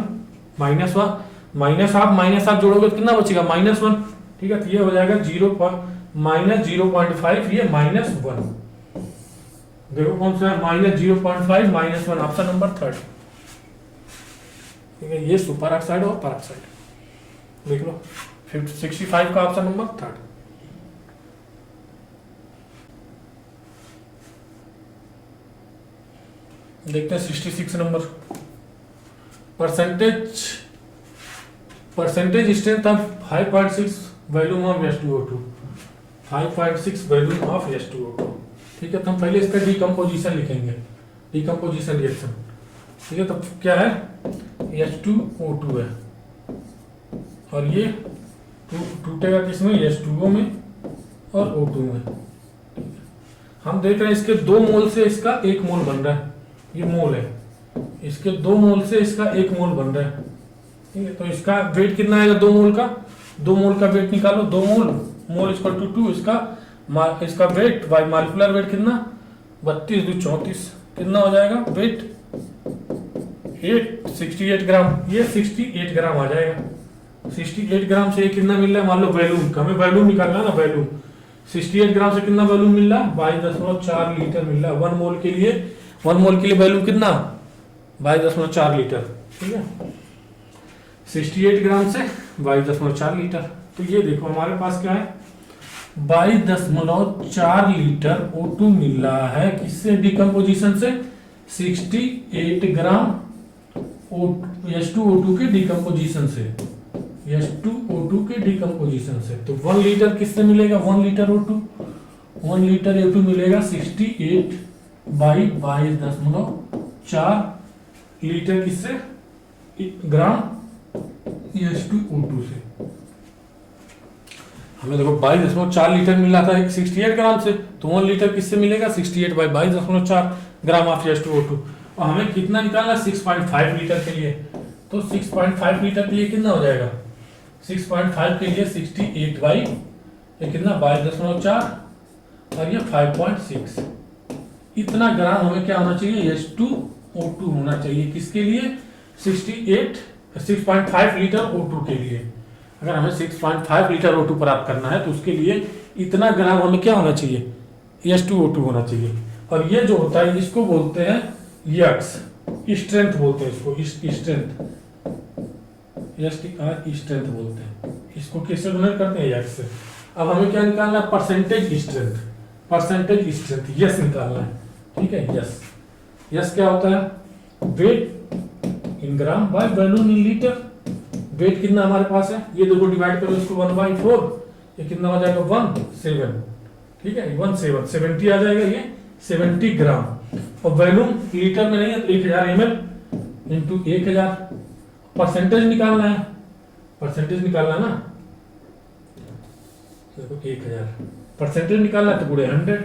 Speaker 1: माइनस हाफ जोड़ोगे तो कितना बचेगा -1, ठीक है। तो ये हो जाएगा -0.5, ये -1। देखो कौन सा है, -0.5 -1, ऑप्शन नंबर थर्ड, ठीक है। ये सुपर ऑक्साइड और पेरोक्साइड, देख लो 65 का ऑप्शन नंबर थर्ड। देखते हैं 66 number. Percentage strength of 5.6 volume of H2O2, 5.6 volume of H2O2, ठीक है। तो हम पहले इसका डिकम्पोजिशन लिखेंगे, डिकम्पोजिशन रिएक्शन, ठीक है। तो क्या है H2O2 है और ये टूटेगा किसमें, H2O में और O2 में, ठीक है। हम देख रहे हैं इसके 2 मोल से इसका 1 मोल बन रहा है, ये मोल है, इसके 2 मोल से इसका 1 मोल बन रहा है, ठीक है। तो इसका वेट कितना आएगा 2 मोल का, 2 मोल का वेट निकालो, 2 मोल, मोल इक्वल टू 2, इसका वेट बाय मॉलिक्यूलर वेट कितना 32 2 34, कितना हो जाएगा वेट 68 ग्राम, ये 68 ग्राम आ जाएगा। 68 ग्राम से ये कितना मिल रहा है, मान लो वैल्यूम, हमें वैल्यूम निकालना है ना, वैल्यूम 68 ग्राम से कितना वैल्यूम मिल रहा है 22.4 लीटर मिल रहा है 1 मोल के लिए, 1 मोल के लिए वैल्यूम कितना 22.4 लीटर, ठीक है। 68 ग्राम से 22.4 लीटर, तो ये देखो हमारे पास क्या है 22.4 लीटर O2 मिल रहा है, किससे डिकम्पोजिशन से 68 ग्राम H2O2 के डिकम्पोजिशन से, H2O2 के डिकम्पोजिशन से। तो 1 लीटर किससे मिलेगा 1 लीटर O2, 1 लीटर O2 मिलेगा 68 बाई 22.4 लीटर किससे ग्राम H2O2 से। हमें देखो 22.4 लीटर मिल रहा था 68 ग्राम से, तो 1 लीटर किससे मिलेगा 68 बाई 22.4 ग्राम ऑफ H2O2। और हमें कितना निकालना 6.5 लीटर के लिए, तो 6.5 लीटर के लिए कितना हो जाएगा 6.5 के लिए 68 बाई ये कितना 22.4 और ये 5.6, इतना ग्राम हमें क्या होना चाहिए H2O2 होना चाहिए, किसके लिए 6.5 लीटर O2 के लिए। अगर हमें 6.5 लीटर O2 प्राप्त करना है तो उसके लिए इतना ग्राम हमें क्या होना चाहिए H2O2 होना चाहिए। और ये जो होता है इसको बोलते हैं यक्स, स्ट्रेंथ बोलते हैं इसको, स्ट्रेंथ, स्ट्रेंथ बोलते हैं इसको, किससे डोनेट करते हैं यक्स से। अब हमें क्या निकालना है percentage strength, percentage strength yes निकालना है, ठीक है। यस, यस क्या होता है weight in gram by volume in litre. Weight कितना हमारे पास है ये देखो, डिवाइड करो इसको 1/4, ये कितना हो जाएगा 17, ठीक है 17 70 आ जाएगा, ये 70 ग्राम। और वॉल्यूम लीटर में नहीं है तो 1000 ml इंटू 1000। परसेंटेज निकालना है, परसेंटेज निकालना है ना, देखो 1000 परसेंटेज निकालना है तो पूरे 100,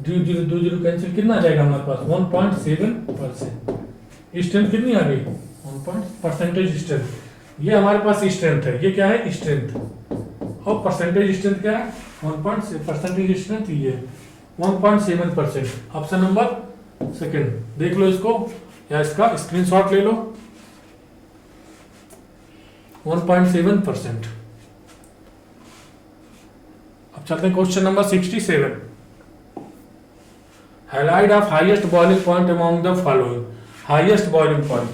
Speaker 1: 0 कैंसिल, कितना आ जाएगा हमारे पास 1.7%। स्ट्रेंथ कितनी आ गई 1 परसेंटेज स्ट्रेंथ, ये हमारे पास स्ट्रेंथ है, ये क्या है स्ट्रेंथ। और परसेंटेज स्ट्रेंथ क्या है 1. परसेंटेज स्ट्रेंथ ये 1.7%। ऑप्शन नंबर सेकंड, देख लो इसको या इसका स्क्रीनशॉट ले लो, 1.7%। अब चलते हैं question number 67। Halide of highest boiling point among the following. Highest boiling point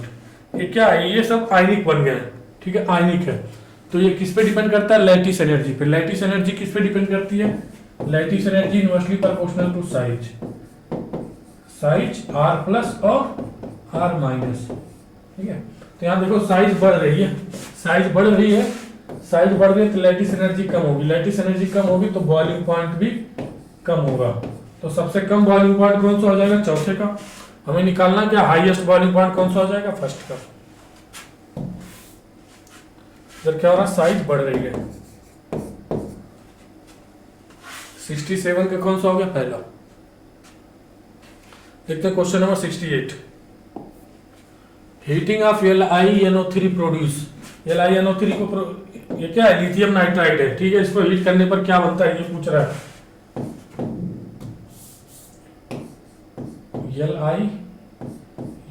Speaker 1: ये क्या है, ये सब आयनिक बन गए हैं, ठीक है आयनिक है। तो ये किस पे डिपेंड करता है लैटिस एनर्जी पे। लैटिस एनर्जी किस पे डिपेंड करती है, lattice energy inversely proportional to size, size R plus और R माइनस, ठीक है। तो यहाँ देखो साइज बढ़ रही है, साइज बढ़ रही है, साइज बढ़ रही है तो लैटिस एनर्जी कम होगी, लैटिस एनर्जी कम होगी तो बॉइलिंग पॉइंट भी कम होगा। तो सबसे कम बॉइलिंग पॉइंट कौन सा हो जाएगा चौथे का। हमें निकालना क्या हाईएस्ट बॉइलिंग पॉइंट कौन सा हो जाएगा फर्स्ट का। इधर क्या हो रहा है साइज बढ़ रही है, 67 का कौन सा हो गया पहला। देखते हैं question number 68। Heating of LiNO3 produce, LiNO3 को ये क्या है लिथियम नाइट्राइड है, ठीक है। इसको हीट करने पर क्या बनता है ये पूछ रहा है।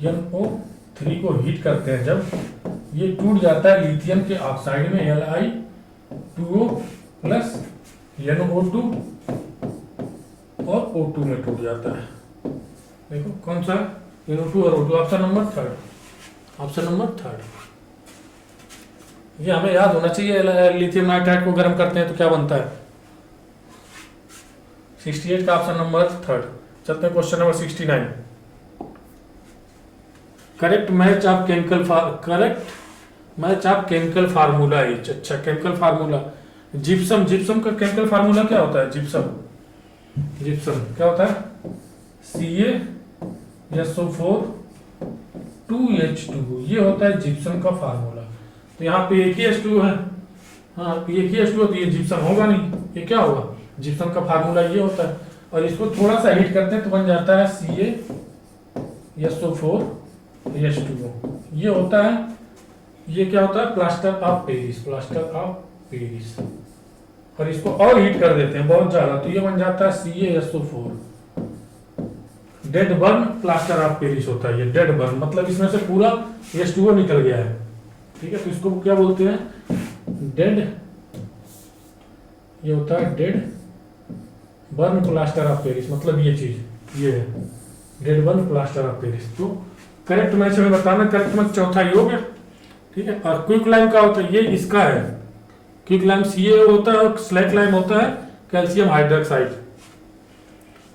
Speaker 1: LiNO3 को हीट करते हैं जब ये टूट जाता है लिथियम के ऑक्साइड में Li2O प्लस NO2 और O2 में टूट जाता है। देखो कौन सा NO2 और O2, option number third, option number third. ये हमें याद होना चाहिए, लिथियम नाइट्राइड को गर्म करते हैं तो क्या बनता है 68 का ऑप्शन नंबर थर्ड। चलते हैं question number 69। Correct match of chemical formula is. अच्छा केमिकल फार्मूला जिप्सम, जिप्सम का केमिकल फार्मूला क्या होता है जिप्सम, जिप्सम क्या होता है CaSO4 2H2, ये होता है जिप्सम का फार्मूला। तो यहाँ पे एक ही H2 है, हाँ एक ही H2 तो ये जिप्सम होगा नहीं, ये क्या होगा जिप्सम का फार्मूला ये होता है। और इसको थोड़ा सा हीट करते हैं तो बन जाता है CaSO4 H2O। ये होता है, ये क्या होता है, plaster of Paris, plaster of Paris. और इसको और हीट कर देते हैं बहुत ज्यादा तो ये बन जाता है CaSO4। Dead burn plaster of Paris होता है ये, डेड बर्न मतलब इसमें से पूरा H2O निकल गया है, ठीक है। तो इसको क्या बोलते हैं, डेड, ये होता है dead burn plaster of Paris, मतलब ये चीज ये है dead burn plaster of Paris. तो करेक्ट मैच हमें बताना, करेक्ट मैच चौथा ही हो गया, ठीक है। और क्विक लाइम का होता है, ये इसका है क्विक लाइम CaO होता है और स्लैक लाइम होता है कैल्शियम हाइड्रोक्साइड।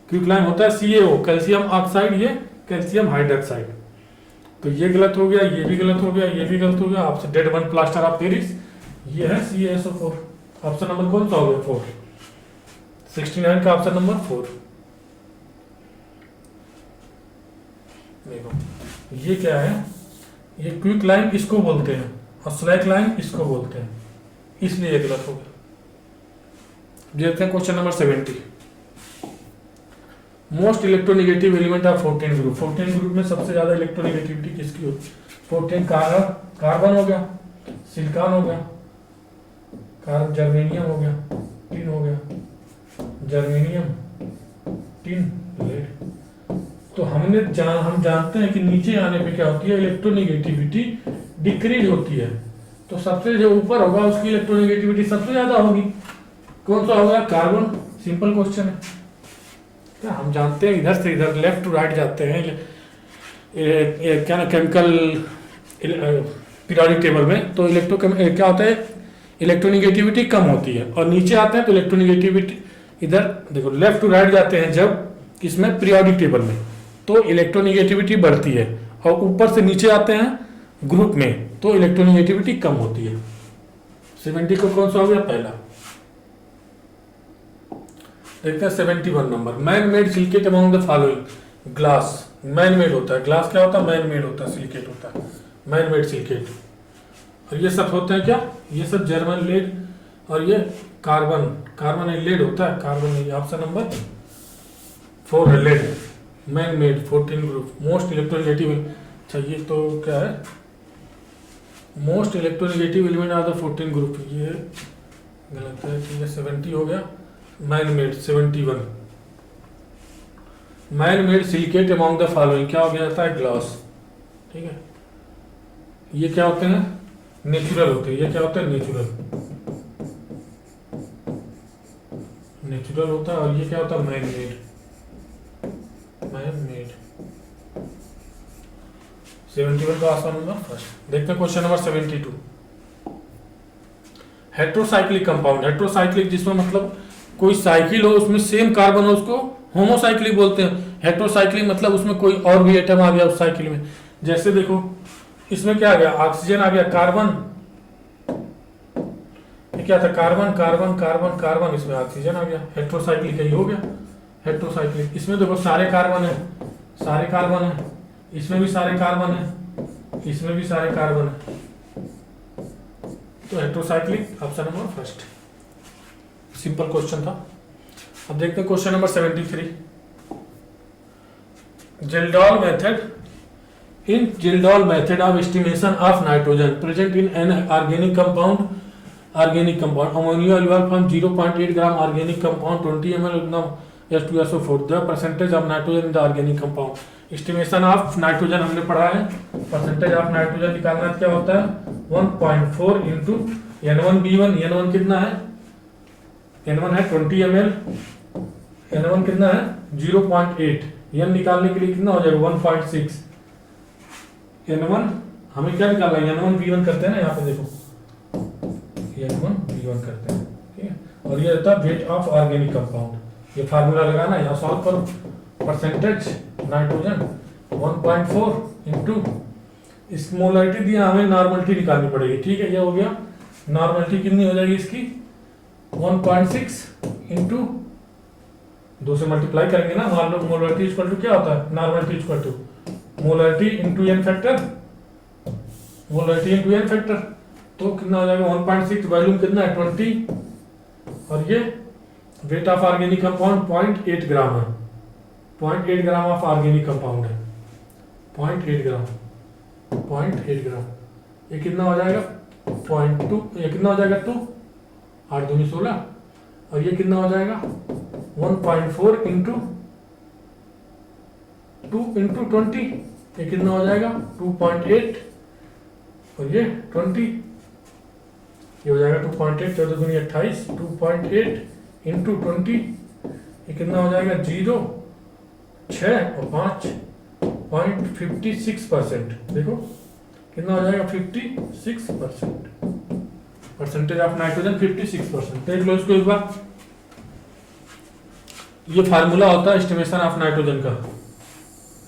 Speaker 1: क्विक लाइम होता है CaO कैल्शियम ऑक्साइड, ये कैल्शियम हाइड्रोक्साइड। तो ये गलत हो गया, ये भी गलत हो गया, ये भी गलत हो गया। आपसे dead burn plaster of Paris ये है CaSO4। ऑप्शन नंबर कौन सा हो गया, 4, 69 का ऑप्शन नंबर 4। देखो ये क्या है, ये क्विक लाइम इसको बोलते हैं और स्लैक लाइम इसको बोलते हैं, इसलिए ये गलत हो गया। देखते हैं question number 70। Most electronegative element of 14 group. 14 group में सबसे ज्यादा इलेक्ट्रोनेगेटिविटी किसकी होती है, 14 कार्बन हो गया, सिलिकॉन हो गया, कार्बन जर्मेनियम हो गया, टिन हो गया, जर्मेनियम, टिन, लेड। तो हम जानते हैं कि नीचे आने पे क्या होती है, इलेक्ट्रोनेगेटिविटी डिक्रीज होती है। तो सबसे जो ऊपर होगा उसकी इलेक्ट्रोनेगेटिविटी सबसे ज्यादा होगी। कौन सा होगा, कार्बन। सिंपल क्वेश्चन है, क्या हम जानते हैं इधर से इधर लेफ्ट टू राइट जाते हैं क्या ना केमिकल पीरियोडिक टेबल में, तो क्या होता है, इलेक्ट्रोनेगेटिविटी कम होती है। और नीचे आते हैं तो इलेक्ट्रोनेगेटिविटी इधर देखो लेफ्ट टू राइट जाते हैं जब इसमें पीरियोडिक टेबल में, तो इलेक्ट्रोनेगेटिविटी बढ़ती है। और ऊपर से नीचे आते हैं ग्रुप में तो इलेक्ट्रोनेगेटिविटी कम होती है। 70 को कौन सा हो गया, पहला। देखते हैं 71 number. Man made silicate among the following. Glass man made होता है, ग्लास क्या होता है, मैन मेड होता है, सिलिकेट होता है, मैन मेड सिलिकेट। और ये सब होते हैं क्या, ये सब जर्मन लेड और ये कार्बन, कार्बन लेड होता है, कार्बन। ऑप्शन नंबर 4 है lead, man made 14 group. Most electronegative, अच्छा ये तो क्या है, most electronegative element of the 14 group, ये गलत है, ठीक है। 70 हो गया। Man made 71। Man made silicate among the following क्या हो गया था, ग्लास, ठीक है। ये क्या होते हैं, नेचुरल होते हैं, ये क्या होता है, नेचुरल, नेचुरल होता है। और ये क्या होता है, मैन मेड, मैन मेड। 71 का आसान नंबर फर्स्ट। देखते हैं question number 72। Heterocyclic compound, heterocyclic जिसमें मतलब कोई साइकिल हो उसमें सेम कार्बन हो उसको होमोसाइक्लिक बोलते हैं। हेट्रोसाइक्लिक मतलब उसमें कोई और भी एटम आ गया उस साइकिल में। जैसे देखो इसमें क्या आ गया, ऑक्सीजन आ गया, कार्बन, ये क्या था, कार्बन कार्बन कार्बन कार्बन, इसमें ऑक्सीजन आ गया, हेट्रोसाइक्लिक यही हो गया हेट्रोसाइक्लिक। इसमें देखो सारे कार्बन है, सारे कार्बन है, इसमें भी सारे कार्बन है, इसमें भी सारे कार्बन है, तो heterocyclic option number first. Simple question था। अब देखते हैं question number 73। Kjeldahl method, in Gildol method of estimation of nitrogen present in an organic compound ammonia evolved from 0.8 gram organic compound 20 ml H2SO4 the percentage of nitrogen in the organic compound। estimation of nitrogen हमने पढ़ा है, percentage of nitrogen निकालना क्या होता है, 1.4 into N1B1। N1 कितना है, N1 है 20 ml, N1 कितना है 0.8, N निकालने के लिए कितना हो जाएगा 1.6। N1 हमें क्या निकालना है, N1B1 करते हैं ना, यहाँ पे देखो N1B1 करते हैं, ठीक है। और ये रहता है वेट ऑफ ऑर्गेनिक कंपाउंड, ये फार्मूला लगाना है, यहाँ सॉल्व करो। परसेंटेज नाइट्रोजन 1.4 इंटू इस मोलरिटी दिया, हमें नॉर्मलिटी निकालनी पड़ेगी, ठीक है। ये हो गया, नॉर्मलिटी कितनी हो जाएगी इसकी 1.6 इंटू 2 से मल्टीप्लाई करेंगे ना, मान लो मोलरिटी इक्वल टू क्या होता है, normality equal to molarity into n factor, molarity into n factor, तो कितना हो जाएगा 1.6, वॉल्यूम कितना है 20, और ये वेट ऑफ ऑर्गेनिक कंपाउंड 0.8 ग्राम है, 0.8 ग्राम ऑफ ऑर्गेनिक कंपाउंड है, 0.8 ग्राम, 0.8 ग्राम। ये कितना हो जाएगा 0.2, ये कितना हो जाएगा 2, 8 दूनी 16, और ये कितना हो जाएगा 1.4 इंटू 2 इंटू 20, ये कितना हो जाएगा 2.8, और ये 20, ये हो जाएगा 2.8, 14 दूनी 28, 2.8 इंटू 20, ये कितना हो जाएगा 0, 6 और 5, 0.56%। देखो कितना हो जाएगा 56%, परसेंटेज ऑफ नाइट्रोजन 56%। देख लो इसको एक बार, ये फार्मूला होता है एस्टिमेशन ऑफ नाइट्रोजन का,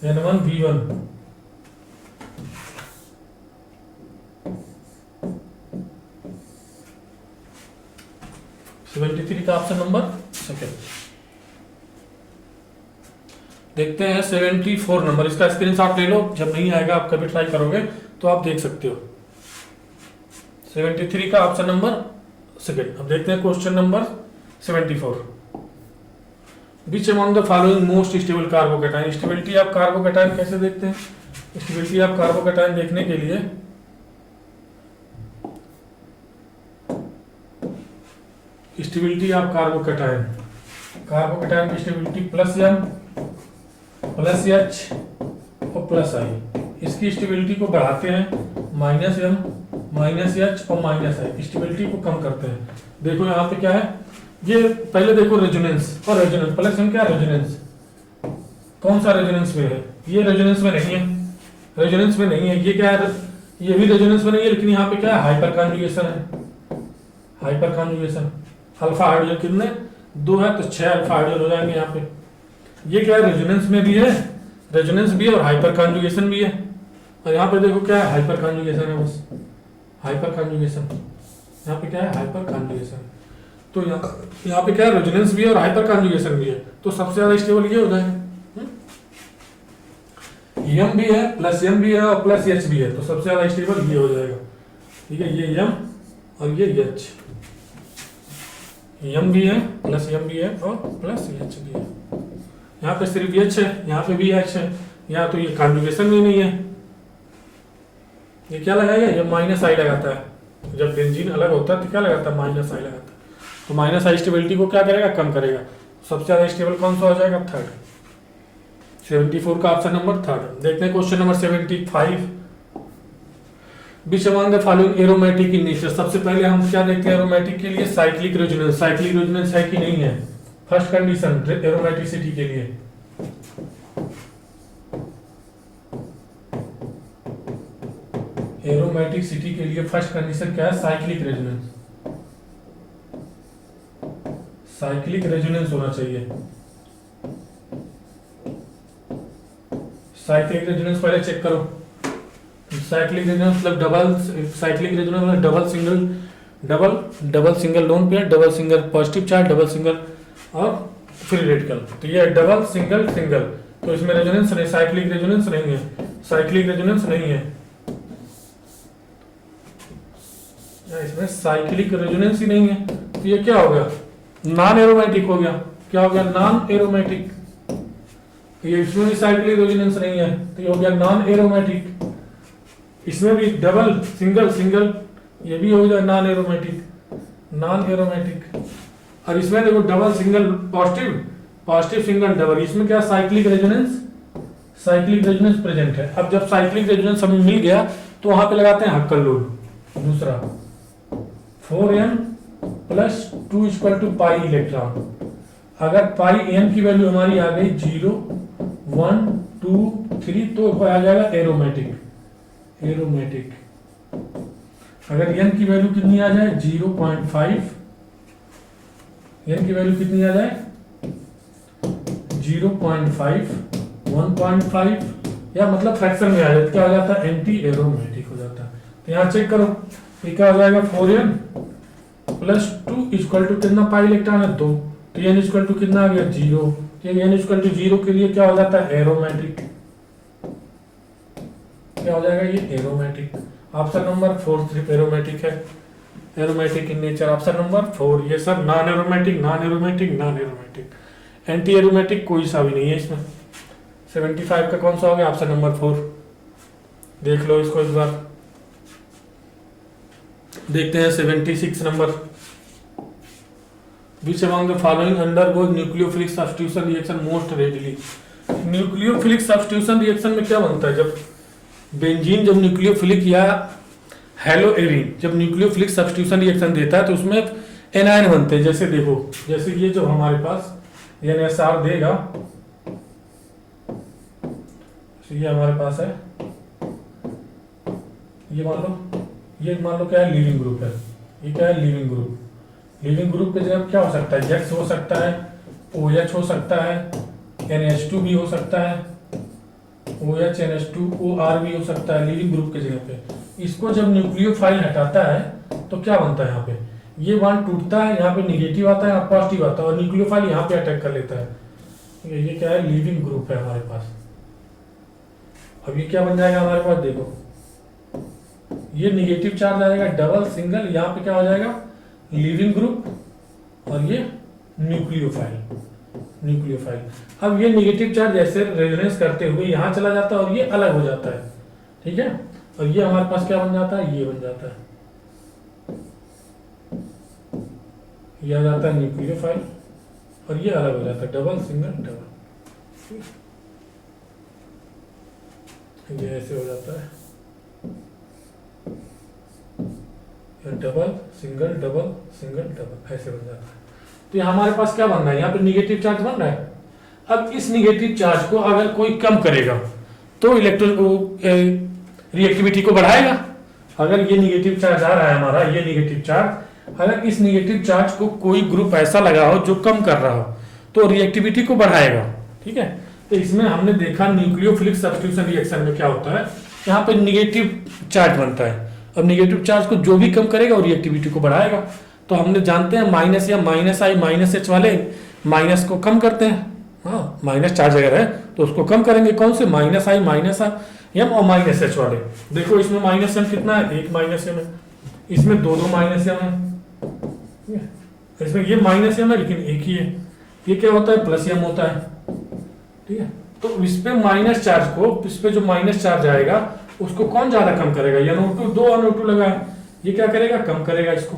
Speaker 1: N1V1। का ऑप्शन नंबर सेकेंड। देखते हैं 74 नंबर, इसका स्क्रीनशॉट ले लो, जब नहीं आएगा आप कभी ट्राई करोगे तो आप देख सकते हो। 73 का ऑप्शन नंबर सेकेंड। अब देखते हैं question number 74। Which among the following most stable carbocation, stability of carbocation कैसे देखते हैं? स्टेबिलिटी ऑफ कार्बोकैटायन देखने के लिए स्टेबिलिटी ऑफ कार्बोकैटायन, कार्बोकैटायन की स्टेबिलिटी +M +H और +I। इसकी स्टेबिलिटी को बढ़ाते हैं -M -H और -I, स्टेबिलिटी को कम करते हैं। देखो यहाँ पे क्या है, ये पहले देखो रेजोनेंस और रेजोनेंस +M क्या रेजोनेंस, कौन सा रेजोनेंस में है? ये रेजोनेंस में नहीं है, रेजोनेंस में नहीं है। ये क्या है, ये भी रेजोनेंस में नहीं है, लेकिन यहाँ पे क्या है हाइपर कॉन्जुगेशन है, हाइपर कॉन्जुगेशन। अल्फा हाइड्रोजन कितने 2 है तो 6 अल्फा हाइड्रोजन हो जाएंगे यहाँ पे। ये क्या है रेजोनेंस में भी है, रेजोनेंस भी है और हाइपर कॉन्जुगेशन भी है। और यहाँ पे देखो क्या है हाइपर कॉन्जुगेशन है, बस हाइपर कॉन्जुगेशन। यहाँ पे क्या है हाइपर कॉन्जुगेशन। तो यहाँ पे क्या है रेजोनेंस भी है और हाइपर कॉन्जुगेशन भी है, तो सबसे ज्यादा स्टेबल ये हो जाएगा। M भी है +M भी है और +H भी है, तो सबसे ज्यादा स्टेबल ये हो जाएगा। ठीक है, ये M और ये H, M भी है +M भी है और +H भी है। यहाँ पे सिर्फ H है, यहाँ पे भी H है, यहाँ तो ये कॉन्जुगेशन भी नहीं है। ये क्या लगाएगा, ये -I लगाता है। जब बेंजीन अलग होता है तो क्या लगाता है -I लगाता है। तो -I स्टेबिलिटी को क्या करेगा, कम करेगा। सबसे ज्यादा स्टेबल कौन सा हो जाएगा, थर्ड। 74 का ऑप्शन नंबर थर्ड। देखते हैं question number 75। Which among the following aromatic in nature, सबसे पहले हम क्या देखते हैं एरोमेटिक के लिए, साइक्लिक रेजोनेंस। साइक्लिक रेजोनेंस है कि नहीं है, फर्स्ट कंडीशन एरोमेटिसिटी के लिए। एरोमेटिसिटी के लिए फर्स्ट कंडीशन क्या है, साइक्लिक रेजोनेंस। साइक्लिक रेजोनेंस होना चाहिए। साइक्लिक रेजोनेंस पहले चेक करो। साइक्लिक रेजोनेंस मतलब डबल, साइक्लिक रेजोनेंस मतलब double single lone pair, double single positive charge, double single और फ्री रेडिकल। तो ये डबल सिंगल सिंगल, तो इसमें रेजोनेंस नहीं, साइक्लिक रेजोनेंस नहीं है, साइक्लिक रेजोनेंस नहीं है, इसमें साइक्लिक रेजोनेंस ही नहीं है। तो ये क्या हो गया, नॉन एरोमेटिक हो गया। क्या हो गया, नॉन एरोमेटिक। ये इसमें भी साइक्लिक रेजोनेंस नहीं है, तो ये हो गया नॉन एरोमेटिक। इसमें भी डबल सिंगल सिंगल, ये भी हो गया नॉन एरोमेटिक, नॉन एरोमेटिक। और इसमें देखो double single positive, positive single double, इसमें क्या cyclic resonance, cyclic resonance present है। अब जब साइक्लिक रेजोनेंस हमें मिल गया तो वहां पे लगाते हैं हक्कल लोड। दूसरा 4n + 2 = पाई इलेक्ट्रॉन। अगर पाई n की वैल्यू हमारी आ गई 0 1 2 3 तो आ जाएगा एरोमेटिक, एरोमेटिक। अगर n की वैल्यू कितनी आ जाए 0.5, n की वैल्यू कितनी आ जाए 0.5 1.5 या मतलब फ्रैक्शन में आ जाए, क्या हो जाता है एंटी एरोमेटिक हो जाता है। तो यहाँ चेक करो, ये क्या हो जाएगा 4n + 2 = कितना पाई इलेक्ट्रॉन है 2, तो n = कितना आ गया 0। तो n = 0 के लिए क्या हो जाता है एरोमेटिक, क्या हो जाएगा ये एरोमेटिक। ऑप्शन नंबर 4 सिर्फ एरोमेटिक है। Aromatic in nature, option number 4। ये सब non aromatic, non aromatic, non aromatic. Anti aromatic कोई सा भी नहीं है इसमें। 75 का कौन सा हो गया? Option number 4। देख लो इसको इस बार। देखते हैं 76 number. Which among the following undergoes nucleophilic substitution reaction most readily. Nucleophilic substitution reaction में क्या बनता है? जब बेंजीन जब न्यूक्लियोफिलिक या हेलोएरीन जब न्यूक्लियोफिलिक सब्स्टिट्यूशन रिएक्शन देता है तो उसमें एनायन बनते हैं। जैसे देखो, जैसे ये जो हमारे पास NSR देगा, ये हमारे पास है, ये मान लो क्या है? लीविंग ग्रुप है। ये क्या है? Leaving group. लीविंग ग्रुप के जगह क्या हो सकता है? X हो सकता है, OH हो सकता है, NH2 भी हो सकता है, OH NH2 OR भी हो सकता है लीविंग ग्रुप के जगह पे। इसको जब न्यूक्लियोफाइल हटाता है तो क्या बनता है? यहाँ पे ये बॉन्ड टूटता है, यहाँ पे निगेटिव आता है, यहाँ पॉजिटिव आता है, और न्यूक्लियोफाइल यहाँ पे अटैक कर लेता है। ये क्या है? लीविंग ग्रुप है हमारे पास। अब ये क्या बन जाएगा हमारे पास? देखो, ये निगेटिव चार्ज आएगा, डबल सिंगल, यहाँ पे क्या हो जाएगा? लीविंग ग्रुप, और ये न्यूक्लियोफाइल। अब ये निगेटिव चार्ज ऐसे रेजोनेंस करते हुए यहाँ चला जाता है और ये अलग हो जाता है, ठीक है। और ये हमारे पास क्या बन जाता है? ये बन जाता है, ये आ जाता है न्यूक्लियोफाइल, और ये अलग हो जाता है, डबल सिंगल डबल, ये ऐसे हो जाता है, double single double single double, ऐसे बन जाता है। तो ये हमारे पास क्या बन रहा है? यहाँ पे निगेटिव चार्ज बन रहा है। अब इस निगेटिव चार्ज को अगर कोई कम करेगा तो रिएक्टिविटी को बढ़ाएगा। अगर ये निगेटिव चार्ज आ रहा है हमारा, ये निगेटिव चार्ज, अगर इस निगेटिव चार्ज को कोई ग्रुप ऐसा लगा हो जो कम कर रहा हो तो रिएक्टिविटी को बढ़ाएगा, ठीक है। तो इसमें हमने देखा न्यूक्लियोफिलिक सब्स्टिट्यूशन रिएक्शन में क्या होता है, यहाँ पे निगेटिव चार्ज बनता है। अब निगेटिव चार्ज को जो भी कम करेगा वो रिएक्टिविटी को बढ़ाएगा। तो हमने जानते हैं माइनस या माइनस आई माइनस एच वाले माइनस को कम करते हैं। हाँ, माइनस चार्ज अगर है तो उसको कम करेंगे। कौन से? माइनस आई माइनस एम और माइनस एच वाले। देखो इसमें माइनस एम कितना है? एक माइनस एम है, इसमें दो माइनस एम है, इसमें ये माइनस एम है लेकिन एक ही है। ये क्या होता है? प्लस एम होता है, ठीक है। तो इस पे माइनस चार्ज को, इस पे जो माइनस चार्ज आएगा उसको कौन ज्यादा कम करेगा? NO2, दो NO2 लगा है, ये क्या करेगा? कम करेगा इसको।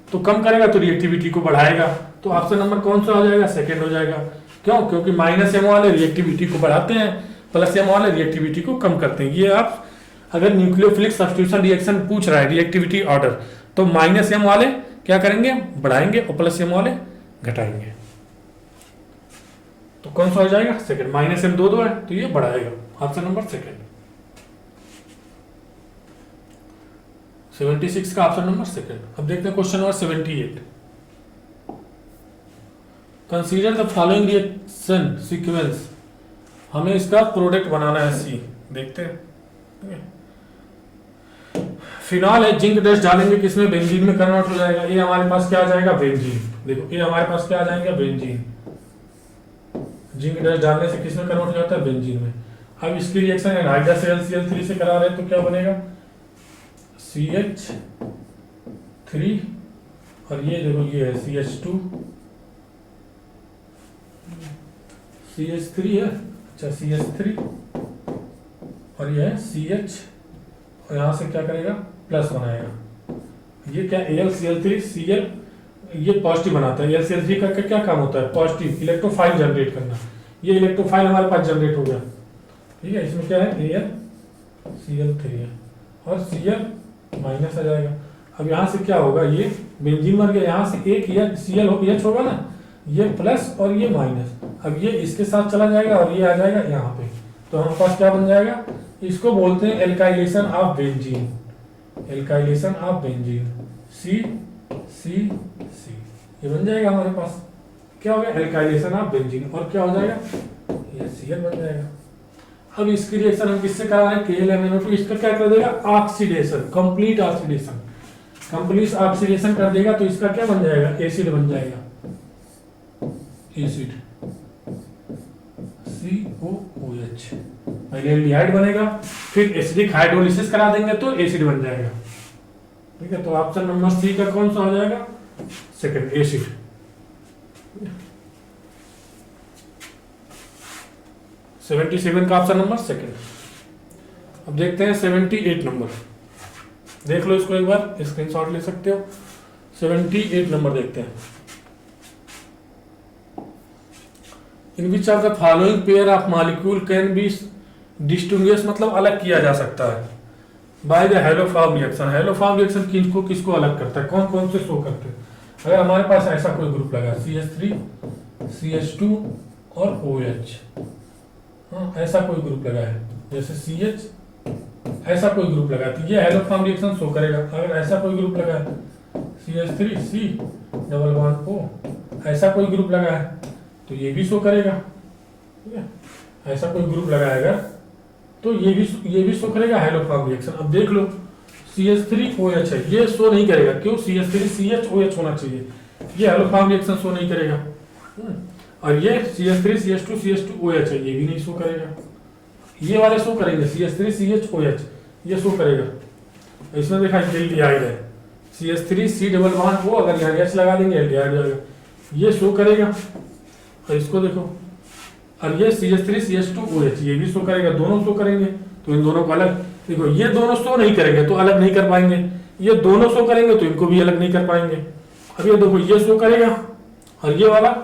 Speaker 1: तो कम करेगा तो रिएक्टिविटी को बढ़ाएगा। तो ऑप्शन नंबर कौन सा हो जाएगा? सेकंड हो जाएगा। क्यों? क्योंकि माइनस एम वाले रिएक्टिविटी को बढ़ाते हैं, प्लस एम वाले रिएक्टिविटी को कम करते हैं। ये आप अगर न्यूक्लियोफिलिक सब्स्टिट्यूशन रिएक्शन पूछ रहा है रिएक्टिविटी ऑर्डर, तो माइनस एम वाले क्या करेंगे? बढ़ाएंगे, और प्लस एम वाले घटाएंगे। तो कौन सा हो जाएगा? सेकंड। माइनस एम दो है तो ये बढ़ाएगा, ऑप्शन नंबर सेकंड। 76 का ऑप्शन नंबर सेकंड। अब देखते हैं question number 78। Consider the following reaction sequence. हमें इसका प्रोडक्ट बनाना है सी। देखते हैं, फिनॉल है, जिंक डस्ट डालेंगे किसमें? बेंजीन में कन्वर्ट हो जाएगा। ये हमारे पास क्या आ जाएगा? बेंजीन। देखो ये हमारे पास क्या आ जाएगा? बेंजीन। जिंक डस्ट डालने से किसमें कन्वर्ट हो जाता है? बेंजीन में। अब इसकी रिएक्शन एनहाइड्रस HCl3 से करा रहे हैं तो क्या बनेगा? CH3, और ये देखो ये है CH2, CH3 है, अच्छा CH3, और ये है CH, और यहां से क्या करेगा? प्लस बनाएगा। ये क्या? AlCl3 Cl, ये पॉजिटिव बनाता है। AlCl3 का क्या काम होता है? पॉजिटिव इलेक्ट्रोफाइल जनरेट करना। ये इलेक्ट्रोफाइल हमारे पास जनरेट हो गया, ठीक है। इसमें क्या है? AlCl3 है, और Cl माइनस आ जाएगा। अब यहाँ से क्या होगा? ये बेंजीन बन गया, यहाँ से एक ClH होगा ना, ये प्लस और ये माइनस। अब ये इसके साथ चला जाएगा और ये आ जाएगा यहाँ पे। तो हमारे पास क्या बन जाएगा? इसको बोलते हैं alkylation of benzene. Alkylation of benzene, C ये बन जाएगा हमारे पास। क्या हो गया? एल्काइलेशन ऑफ बेंजीन, और क्या हो जाएगा? ये Cl बन जाएगा। अब इसकी रिएक्शन हम किससे करा रहे हैं? KLMNO2। इसका क्या कर देगा? Oxidation, complete oxidation. Complete oxidation कर देगा तो इसका क्या बन जाएगा? एसिड बन जाएगा, एसिड COOH। पहले एल्डिहाइड बनेगा, फिर एसिडिक हाइड्रोलिसिस करा देंगे तो एसिड बन जाएगा। ठीक है, तो ऑप्शन नंबर सी का कौन सा हो जाएगा, सेकंड, एसिड। 77 का ऑप्शन नंबर सेकंड। अब देखते हैं 78 नंबर, देख लो इसको एक बार, स्क्रीनशॉट ले सकते हो। 78 नंबर देखते हैं। In which of the following pair of molecule can be distinguish, मतलब अलग किया जा सकता है by the haloform reaction. Haloform reaction किसको किसको अलग करता है, कौन कौन से शो करते हैं। अगर हमारे पास ऐसा कोई ग्रुप लगा CH3 CH2 और OH, हाँ ऐसा कोई ग्रुप लगा है जैसे CH, ऐसा कोई ग्रुप लगा तो ये हेलोफॉर्म रिएक्शन शो करेगा। अगर ऐसा कोई ग्रुप लगा है CH3 C double bond O, ऐसा कोई ग्रुप लगा है तो ये भी शो करेगा। ठीक है, ऐसा कोई ग्रुप लगा है अगर तो ये भी शो करेगा हेलोफॉर्म रिएक्शन। अब देख लो CH3OH है, ये शो नहीं करेगा, क्यों, CH3CHOH होना चाहिए, ये हेलोफॉर्म रिएक्शन शो नहीं करेगा। और ये CH3CH2CH2OH है, ये भी नहीं शो करेगा। ये वाले शो करेंगे CH3CHOH, ये शो करेगा। इसमें देखा एल्डिहाइड है CH3C डबल बॉन्ड O, अगर यहाँ H लगा देंगे एल्डिहाइड हो जाएगा, ये शो करेगा। और इसको देखो, और ये CH3CH2OH ये भी शो करेगा, दोनों शो करेंगे। तो इन दोनों को अलग देखो, ये दोनों शो नहीं करेंगे तो अलग नहीं कर पाएंगे, ये दोनों शो करेंगे तो इनको भी अलग नहीं कर पाएंगे। अब ये देखो, ये शो करेगा और ये वाला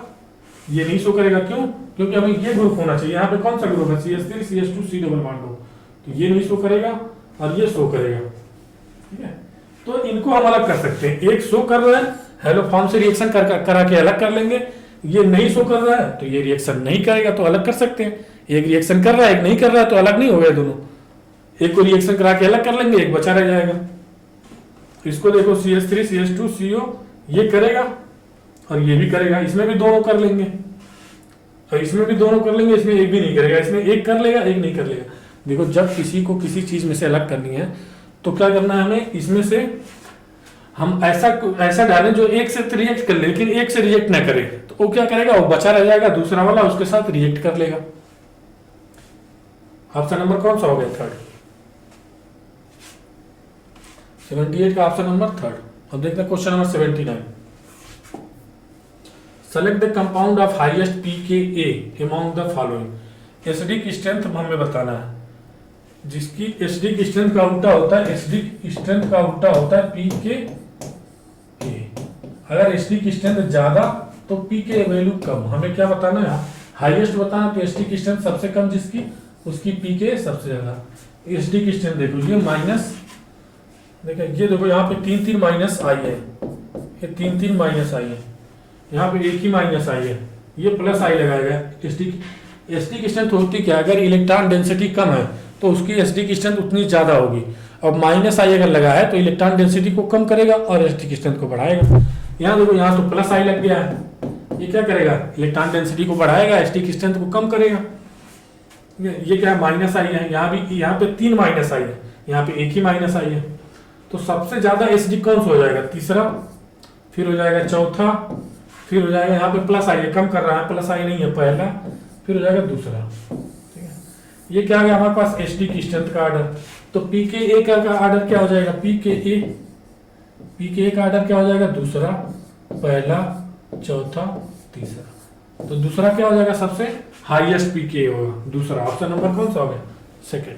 Speaker 1: ये नहीं शो करेगा, क्यों, क्योंकि हमें ये ग्रुप होना चाहिए। यहाँ पे कौन सा ग्रुप है CH3CH2C डबल बॉन्ड O, तो ये नहीं शो करेगा और ये शो करेगा। ठीक है, तो इनको हम अलग कर सकते हैं। एक शो कर रहा है हेलोफॉर्म से रिएक्शन करा के अलग कर लेंगे, ये नहीं शो कर रहा है तो ये रिएक्शन नहीं करेगा तो अलग कर सकते हैं। एक रिएक्शन कर रहा है एक नहीं कर रहा है तो अलग नहीं हो गया दोनों, एक को रिएक्शन करा के अलग कर लेंगे, एक बचा रह जाएगा। इसको देखो CH3CH2CO ये करेगा और ये भी करेगा, इसमें भी दोनों कर लेंगे और इसमें भी दोनों कर लेंगे, इसमें एक भी नहीं करेगा, इसमें एक कर लेगा एक नहीं कर लेगा। देखो, जब किसी को किसी चीज में से अलग करनी है तो क्या करना है हमें, इसमें से हम ऐसा डालें जो एक से रिएक्ट कर ले लेकिन एक से रिएक्ट ना करे, तो वो क्या करेगा, वो बचा रह जाएगा, दूसरा वाला उसके साथ रिएक्ट कर लेगा। ऑप्शन नंबर कौन सा हो गया, थर्ड। 78 का ऑप्शन नंबर थर्ड। अब देखते हैं question number 79। Select the compound of highest pKa among the following. Acidic strength हमें बताना है, जिसकी एसिडिक स्ट्रेंथ का उल्टा होता है, एसिडिक स्ट्रेंथ का उल्टा होता है pKa। अगर एसिडिक स्ट्रेंथ ज्यादा तो pKa वैल्यू कम। हमें क्या बताना है, हाईएस्ट बताना, तो एसिडिक स्ट्रेंथ सबसे कम जिसकी उसकी pKa सबसे ज्यादा। एसिडिक स्ट्रेंथ देखो, ये माइनस, देखो ये देखो यहाँ पे 3 माइनस आई है, ये 3 माइनस आई है, यहाँ पे एक ही माइनस आई है, ये प्लस आई लगाएगा। एसिडिक स्ट्रेंथ होती क्या, अगर इलेक्ट्रॉन डेंसिटी कम है तो उसकी एसिडिक स्ट्रेंथ उतनी ज्यादा होगी। अब माइनस आई अगर लगा है तो इलेक्ट्रॉन डेंसिटी को कम करेगा और एसिडिक स्ट्रेंथ को बढ़ाएगा। यहाँ देखो, यहाँ तो प्लस आई लग गया है, ये क्या करेगा, इलेक्ट्रॉन डेंसिटी को बढ़ाएगा, एसिडिक स्ट्रेंथ को कम करेगा। ये क्या है, माइनस आई है, यहाँ पे 3 माइनस आई है, यहाँ पे एक ही माइनस आई है। तो सबसे ज्यादा एसिडिक कौन सा हो जाएगा, तीसरा, फिर हो जाएगा चौथा, फिर हो जाएगा यहाँ पे प्लस आई है, कम कर रहा है, प्लस आई नहीं है पहला, फिर हो जाएगा दूसरा। ठीक है, ये क्या आ गया हमारे पास, एसिडिक स्ट्रेंथ का आर्डर। तो pKa का आर्डर क्या हो जाएगा, pKa का आर्डर क्या हो जाएगा, दूसरा, पहला, चौथा, तीसरा। तो दूसरा क्या हो जाएगा, सबसे हाईएस्ट pKa होगा दूसरा। ऑप्शन नंबर कौन सा हो गया, सेकेंड।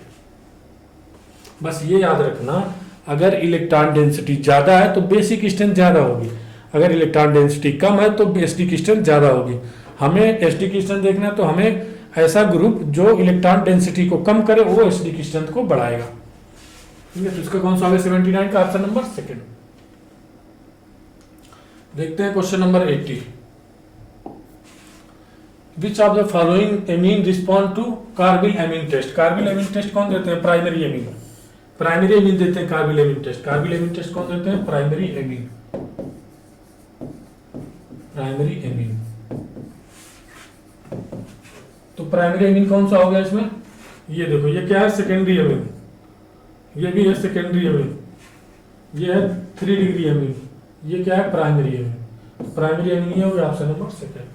Speaker 1: बस ये याद रखना, अगर इलेक्ट्रॉन डेंसिटी ज्यादा है तो बेसिक स्ट्रेंथ ज्यादा होगी, अगर इलेक्ट्रॉन डेंसिटी कम है तो एसिडिक स्ट्रेंथ ज्यादा होगी। हमें एसिडिक स्ट्रेंथ देखना है तो हमें ऐसा ग्रुप जो इलेक्ट्रॉन डेंसिटी को कम करे वो एसिडिक स्ट्रेंथ को बढ़ाएगा। ठीक है, तो इसका कौन सा होगा, 79 का ऑप्शन नंबर सेकेंड। देखते हैं question number 80। Which of the following amine respond to carbylamine test. Carbylamine test कौन देते हैं, प्राइमरी एमीन। प्राइमरी एमीन देते हैं carbylamine test. Carbylamine test कौन देते हैं, प्राइमरी एमीन। प्राइमरी एमीन, तो प्राइमरी एमीन कौन सा हो गया इसमें, ये देखो, ये क्या है, सेकेंडरी एमीन, ये भी है सेकेंडरी एमीन, ये है 3 डिग्री एमीन, ये क्या है, प्राइमरी एमीन। प्राइमरी एमीन ये हो गया ऑप्शन नंबर सेकेंड।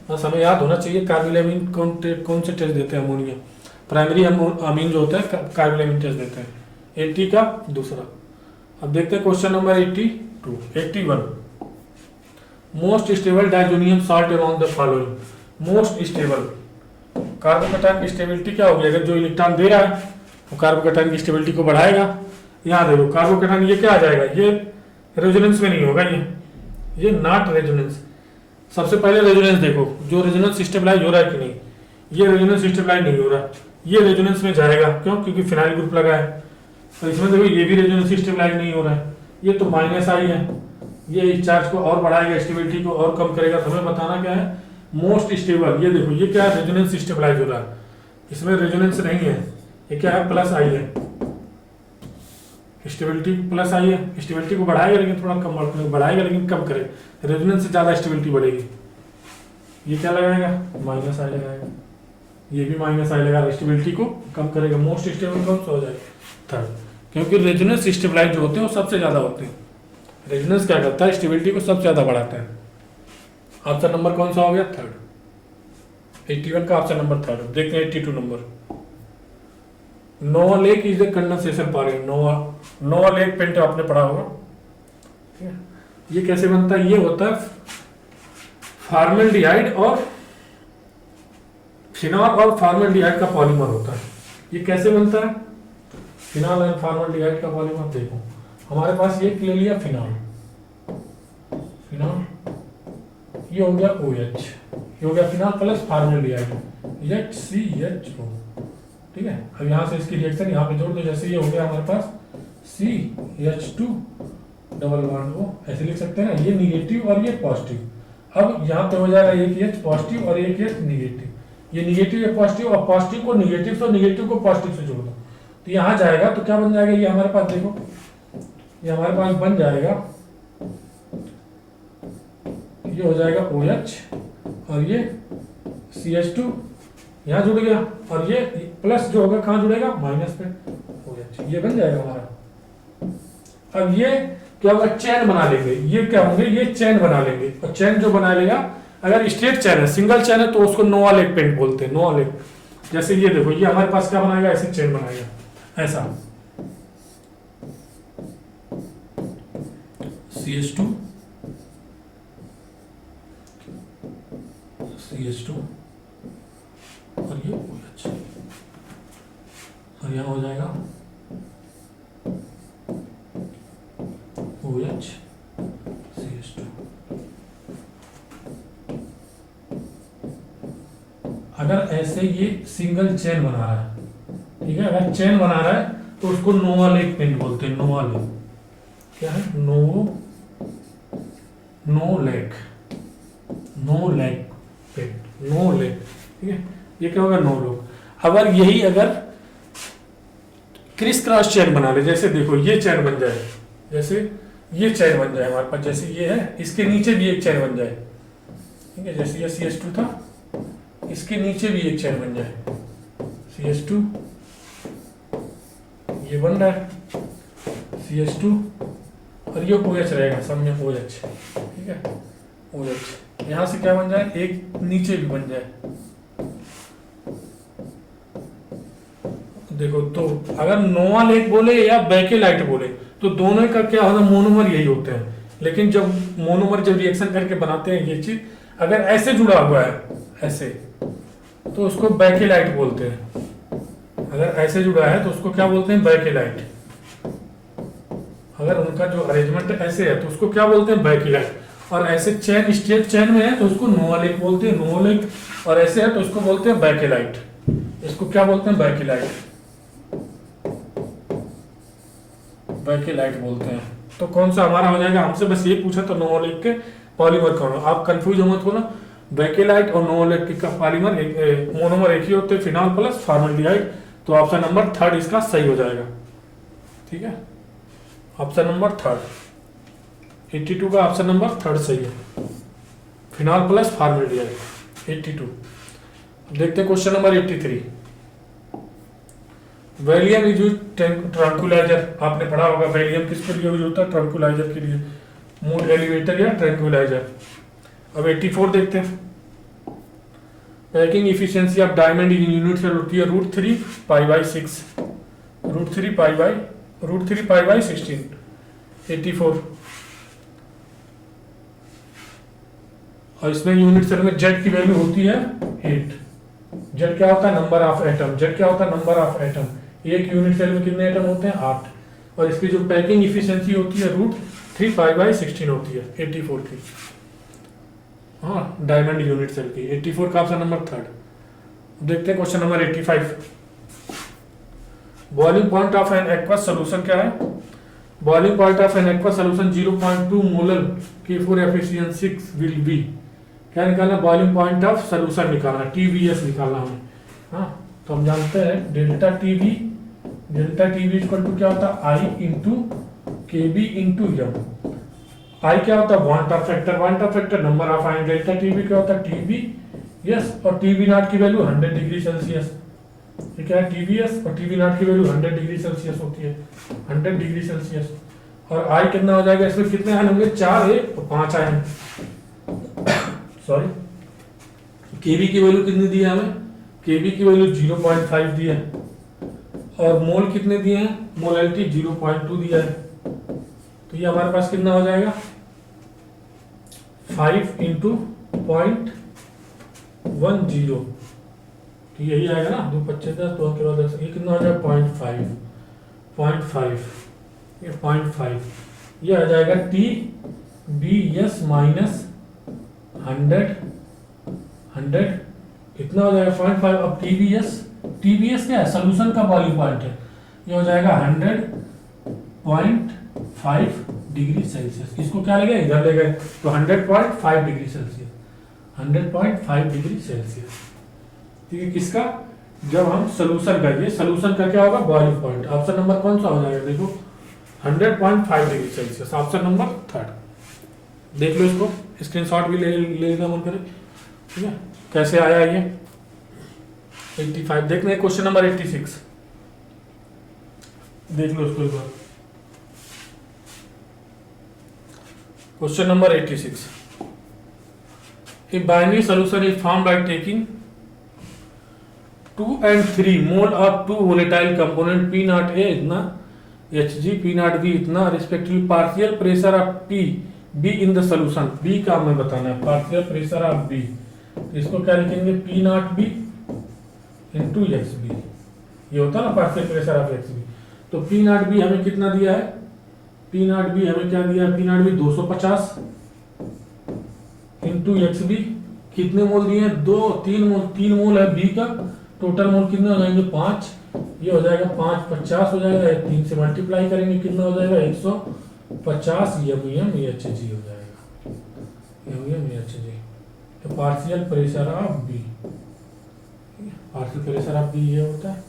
Speaker 1: बस हमें याद होना चाहिए कार्बिल एमीन कौन से टेस्ट देते हैं, अमोनिया। प्राइमरी अमीन जो होता है कार्बिल एमीन टेस्ट देते हैं, 80 का दूसरा। अब देखते हैं question number 81 most stable diazonium salt among the following. Most stable carbocation की स्टेबिलिटी क्या होगी? अगर जो इलेक्ट्रॉन दे रहा है वो कार्बोकेटाइन की स्टेबिलिटी को बढ़ाएगा। यहाँ देखो कार्बोकेटाइन ये क्या आ जाएगा, ये रेजोनेंस में नहीं होगा, ये नॉट रेजोनेंस। सबसे पहले रेजोनेंस देखो, जो रेजोनेंस स्टेबलाइज हो रहा है कि नहीं, ये रेजोनेंस स्टेबलाइज नहीं हो रहा, ये रेजोनेंस में जाएगा। क्यों? क्योंकि फिनाइल ग्रुप लगा है। तो इसमें देखो ये भी रेजोनेंस स्टेबलाइज नहीं हो रहा है, ये तो माइनस आई है, ये इस चार्ज को और बढ़ाएगा, स्टेबिलिटी को और कम करेगा। तो हमें बताना क्या है, मोस्ट स्टेबल। ये देखो ये क्या है, रेजोनेंस स्टेबलाइज हो रहा है, इसमें रेजोनेंस नहीं है, ये क्या है, प्लस आई है, स्टेबिलिटी प्लस आई है। स्टेबिलिटी को बढ़ाएगा लेकिन थोड़ा कम बढ़ाएगा, लेकिन कम करे, रेजोनेंस से ज्यादा स्टेबिलिटी बढ़ेगी। ये क्या लगाएगा, माइनस आई लगाएगा, ये भी माइनस आई लगा, स्टेबिलिटी को कम करेगा। मोस्ट स्टेबल कौन सा हो जाएगा, थर्ड, क्योंकि रेजोनेंस स्टेबलाइज जो होते हैं वो सबसे ज्यादा होते हैं। रेजोनेंस क्या करता है, स्टेबिलिटी को सबसे ज्यादा बढ़ाता है। ऑप्शन नंबर कौन सा हो गया, थर्ड। 81 का ऑप्शन नंबर थर्ड। देखते हैं 82 नंबर। नोवा लेक इज द कंडेंसेशन पॉइंट। नोवा लेक पेंट आपने पढ़ा होगा, ठीक है। ये कैसे बनता है, ये होता है फॉर्मल्डिहाइड और फिनॉल और फॉर्मल्डिहाइड का पॉलीमर होता है। ये कैसे बनता है, फिनॉल एंड फॉर्मल्डिहाइड का पॉलीमर। देखो हमारे पास ये ले लिया फिनॉल, ये हो गया OH, ये हो गया फिनॉल प्लस फॉर्मल्डिहाइड HCHO, ठीक है। अब यहाँ से इसकी रिएक्शन यहाँ पे जोड़ दो, जैसे ये हो गया हमारे पास CH2 डबल बॉन्ड O, ऐसे लिख सकते हैं ना, ये निगेटिव और ये पॉजिटिव। अब यहाँ पे हो जाएगा एक H पॉजिटिव और एक H निगेटिव, ये निगेटिव है पॉजिटिव, और पॉजिटिव को निगेटिव से, निगेटिव को पॉजिटिव से जोड़ दो, तो यहाँ जाएगा तो क्या बन जाएगा, ये हमारे पास देखो, ये हमारे पास बन जाएगा, ये हो जाएगा OH और ये CH2 यहाँ जुड़ गया, और ये प्लस जो होगा कहाँ जुड़ेगा, माइनस पे OH, ये बन जाएगा हमारा। अब ये क्या होगा, चैन बना लेंगे, ये क्या होंगे, ये चैन बना लेंगे, और चैन जो बना लेगा, अगर स्ट्रेट चैन है, सिंगल चैन है, तो उसको नोवा लेक पेंट बोलते हैं, नोवा लेक। जैसे ये देखो, ये हमारे पास क्या बनाएगा, ऐसे चैन बनाएगा, ऐसा CH2 और ये OH, और यहाँ हो जाएगा OH CH2। अगर ऐसे ये सिंगल चेन बना रहा है, ठीक है, अगर चेन बना रहा है तो उसको नोवा लेक पेंट बोलते हैं, नोवा लेक। क्या है, नो लेक पेंट, नो लेक, ठीक है। ये क्या होगा, नो लोग। अगर यही अगर क्रिस क्रॉस चेन बना ले, जैसे देखो ये चेन बन जाए, जैसे ये चेन बन जाए हमारे पास, जैसे ये है, इसके नीचे भी एक चेन बन जाए, ठीक है, जैसे ये CH2 था, इसके नीचे भी एक चेन बन जाए, CH2, ये बन रहा है CH2, और ये OH रहेगा, सब में OH, ठीक है, OH। यहाँ से क्या बन जाए, एक नीचे भी बन जाए। देखो तो अगर नोवा लेक बोले या बेकेलाइट बोले तो दोनों का क्या होता है, मोनोमर यही होते हैं। लेकिन जब मोनोमर जब रिएक्शन करके बनाते हैं ये चीज, अगर ऐसे जुड़ा हुआ है ऐसे, तो उसको बेकेलाइट बोलते हैं। अगर ऐसे जुड़ा है तो उसको क्या बोलते हैं, बेकेलाइट। अगर उनका जो अरेंजमेंट ऐसे है तो उसको क्या बोलते हैं, बेकेलाइट। और ऐसे चैन स्ट्रेट चैन में है तो उसको नोवा लेक बोलते हैं, नोवा लेक। और ऐसे है तो उसको बोलते हैं बेकेलाइट। इसको क्या बोलते हैं, बेकेलाइट, बेकेलाइट बोलते हैं। तो कौन सा हमारा हो जाएगा, हमसे बस ये पूछा तो नोवा लेक के पॉलीमर कौन है, आप कंफ्यूज मत होना। बेकेलाइट और नोवा लेक का पॉलीमर मोनोमर एक ही होते हैं, फिनॉल प्लस फॉर्मल्डिहाइड। तो ऑप्शन नंबर थर्ड इसका सही हो जाएगा, ठीक है, ऑप्शन नंबर थर्ड। 82 का ऑप्शन नंबर थर्ड सही है, फिनॉल प्लस फॉर्मल्डिहाइड 82। देखते हैं question number 83। Valium is use tranquilliser, आपने पढ़ा होगा वैलियम किस के लिए यूज होता है, ट्रैंक्विलाइजर के लिए, मूड एलिवेटर या ट्रैंक्विलाइजर। अब 84 देखते हैं। Packing efficiency of diamond in unit से होती है √3 π/6, √3 π/16। 84। और इसमें यूनिट सेल में जेड की वैल्यू होती है 8। जेड क्या होता है? Number of atom. जेड क्या होता है? Number of atom. एक यूनिट सेल में कितने एटम होते हैं? 8। और इसकी जो पैकिंग इफिशिएंसी होती है √3 π/16 होती है 84 की। हाँ, डायमंड यूनिट सेल की 84 का ऑप्शन नंबर 3। देखते हैं question number 85। Boiling point of an aqueous solution क्या है? Boiling point of an aqueous solution 0.2 molar K4 Fe6 will be. क्या निकालना? बॉइलिंग पॉइंट ऑफ सोल्यूशन निकालना, TBS निकालना हमें। हाँ, तो हम जानते हैं डेल्टा टीबी इक्वल टू क्या होता है? I into KB into M. I क्या होता है? Van't Hoff factor number of ion. Delta TB क्या होता है? TBS और TB नॉट की वैल्यू 100 डिग्री सेल्सियस। ठीक है, TBS और TB नॉट की वैल्यू 100 डिग्री सेल्सियस होती है, 100 डिग्री सेल्सियस। और I कितना हो जाएगा? इसमें कितने आयन होंगे? 4 है और 5 आयन। सॉरी, KB की वैल्यू कितनी दी है हमें? KB की वैल्यू 0.5 दी है। और मोल कितने दिए हैं? मोलैलिटी 0.2 दिया है। तो ये हमारे पास कितना हो जाएगा? 5 इंटू 0.10। तो यही आएगा ना, 2 25 10 2 के बाद ये कितना हो जाएगा? 0.5 ये 0.5 ये आ जाएगा TBS माइनस 100 कितना हो जाएगा? 0.5। अब TBS क्या है? सोल्यूशन का बॉइलिंग पॉइंट है। ये हो जाएगा 100.5 डिग्री सेल्सियस। इसको क्या लेगा? इधर लेगा तो 100.5 डिग्री सेल्सियस, 100.5 डिग्री सेल्सियस। ठीक है, किसका? जब हम सोल्यूशन करेंगे, सोल्यूशन का क्या होगा? Boiling point. ऑप्शन नंबर कौन सा हो जाएगा? देखो 100.5 डिग्री सेल्सियस, ऑप्शन नंबर 3। देख लो इसको, स्क्रीनशॉट भी ले लेना मन करे। ठीक है, कैसे आया ये? 85 देखते हैं। क्वेश्चन नंबर 86 देख लो इसको एक बार। Question number 86। A binary solution is formed by taking 2 and 3 mole of 2 volatile component P0A इतना, Hg P0B इतना, respectively partial pressure of P B in the solution। B का हमें बताना है, partial pressure of B। इसको क्या लिखेंगे? P0B into Xb। ये होता है ना partial pressure of Xb। तो P0B हमें कितना दिया है? P0B हमें क्या दिया है? P0B 250 इंटू Xb कितने मोल दिए हैं? 3 मोल है B का। टोटल मोल कितने हो जाएंगे? 5। ये हो जाएगा 5 50 हो जाएगा, 3 से मल्टीप्लाई करेंगे कितना हो जाएगा? 150 mmHg हो जाएगा, mmHg। तो partial pressure of B, partial pressure of B ये होता है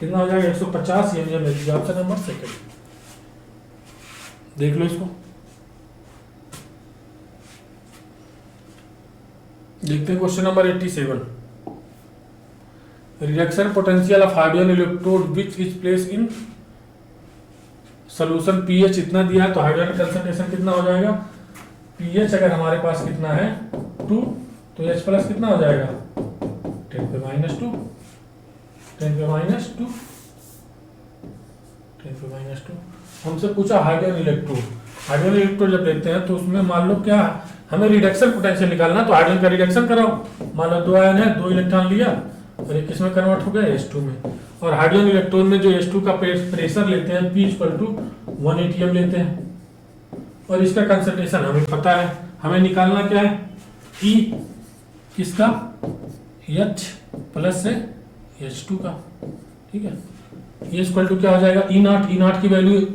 Speaker 1: कितना हो जाएगा? 150 mmHg। Option number 2। देख लो इसको, देखते हैं question number 87। Reduction potential of hydrogen electrode which is place in solution. PH इतना दिया है तो हाइड्रोजन कंसंट्रेशन कितना हो जाएगा? पीएच अगर हमारे पास कितना है 2 तो H प्लस कितना हो जाएगा? 10⁻², 10⁻², 10⁻²। हमसे पूछा हाइड्रोजन इलेक्ट्रोड। हाइड्रोजन इलेक्ट्रोड जब लेते हैं तो उसमें मान लो क्या हमें रिडक्शन पोटेंशियल निकालना, तो हाइड्रोजन का रिडक्शन कराओ। मान लो 2 आयन है, 2 इलेक्ट्रॉन लिया और एक किसमें कन्वर्ट हो गया? H2 में। और हाइड्रोजन इलेक्ट्रॉन में जो H2 का प्रेशर लेते हैं P = 1 atm लेते हैं। और इसका कंसंट्रेशन हमें पता है, हमें निकालना क्या है? E किसका? H प्लस से H2 का। ठीक है, ये = क्या हो जाएगा? E0 की value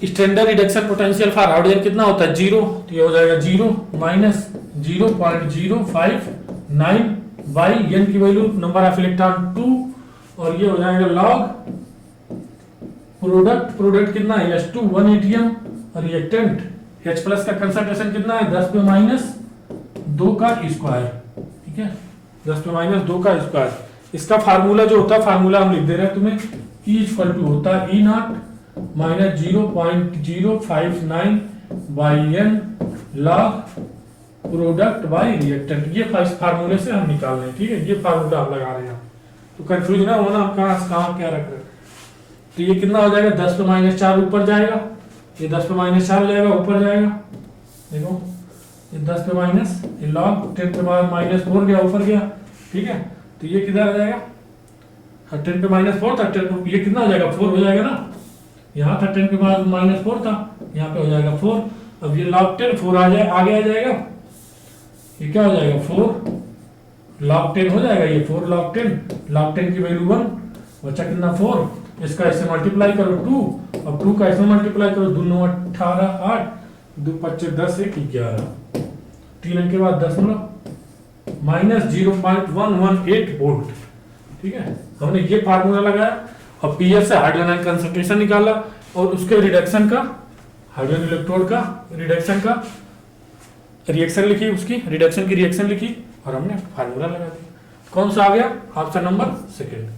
Speaker 1: standard reduction potential for hydrogen कितना होता है? 0। तो ये हो जाएगा 0 माइनस 0.059 बाई n की वैल्यू नंबर ऑफ इलेक्ट्रॉन 2, और ये हो जाएगा लॉग प्रोडक्ट कितना है? H2 1 atm और रिएक्टेंट H प्लस का कंसंट्रेशन कितना है? 10⁻2 का स्क्वायर। ठीक है, 10⁻2 का स्क्वायर। इसका फार्मूला जो होता है, फार्मूला हम लिख दे रहे हैं तुम्हें। E = होता है E0 minus 0.059 by n log product by reactant. ये फार्मूले से हम निकाल रहे हैं। ठीक है, ये फार्मूला हम लगा रहे हैं, तो कंफ्यूज ना होना हम कहाँ क्या रख रहे हैं। तो ये कितना हो जाएगा? 10⁻4 ऊपर जाएगा ये 10 पे माइनस 4 हो जाएगा, ऊपर जाएगा, देखो ये 10 पे माइनस, ये लॉग 10 पे माइनस 4 गया, ऊपर गया, ठीक है। तो ये किधर आ जाएगा, 10 पे माइनस 4 था, 10 ये कितना हो जाएगा 4 हो जाएगा ना, यहाँ था 10 पे माइनस 4 था, यहाँ पे हो जाएगा 4। अब ये लॉग 10 4 आ जाए, आगे आ जाएगा, ये क्या हो जाएगा 4 लॉग 10 हो जाएगा, ये 4 लॉग 10 की वैल्यू 1, बचा कितना 4, इसका ऐसे मल्टीप्लाई करो 2, और 2 का ऐसे मल्टीप्लाई करो, 2 9 18 8, 2 25 10 1 11, 3 अंक के बाद दशमलव माइनस 0.118 वोल्ट, ठीक है। हमने ये फार्मूला लगाया और पीएच से हाइड्रोजन आयन कंसंट्रेशन निकाला और उसके रिडक्शन का, हाइड्रोजन इलेक्ट्रोड का रिडक्शन का रिएक्शन लिखी, उसकी रिडक्शन की रिएक्शन लिखी और हमने फार्मूला लगा दिया। कौन सा आ गया, ऑप्शन नंबर सेकंड।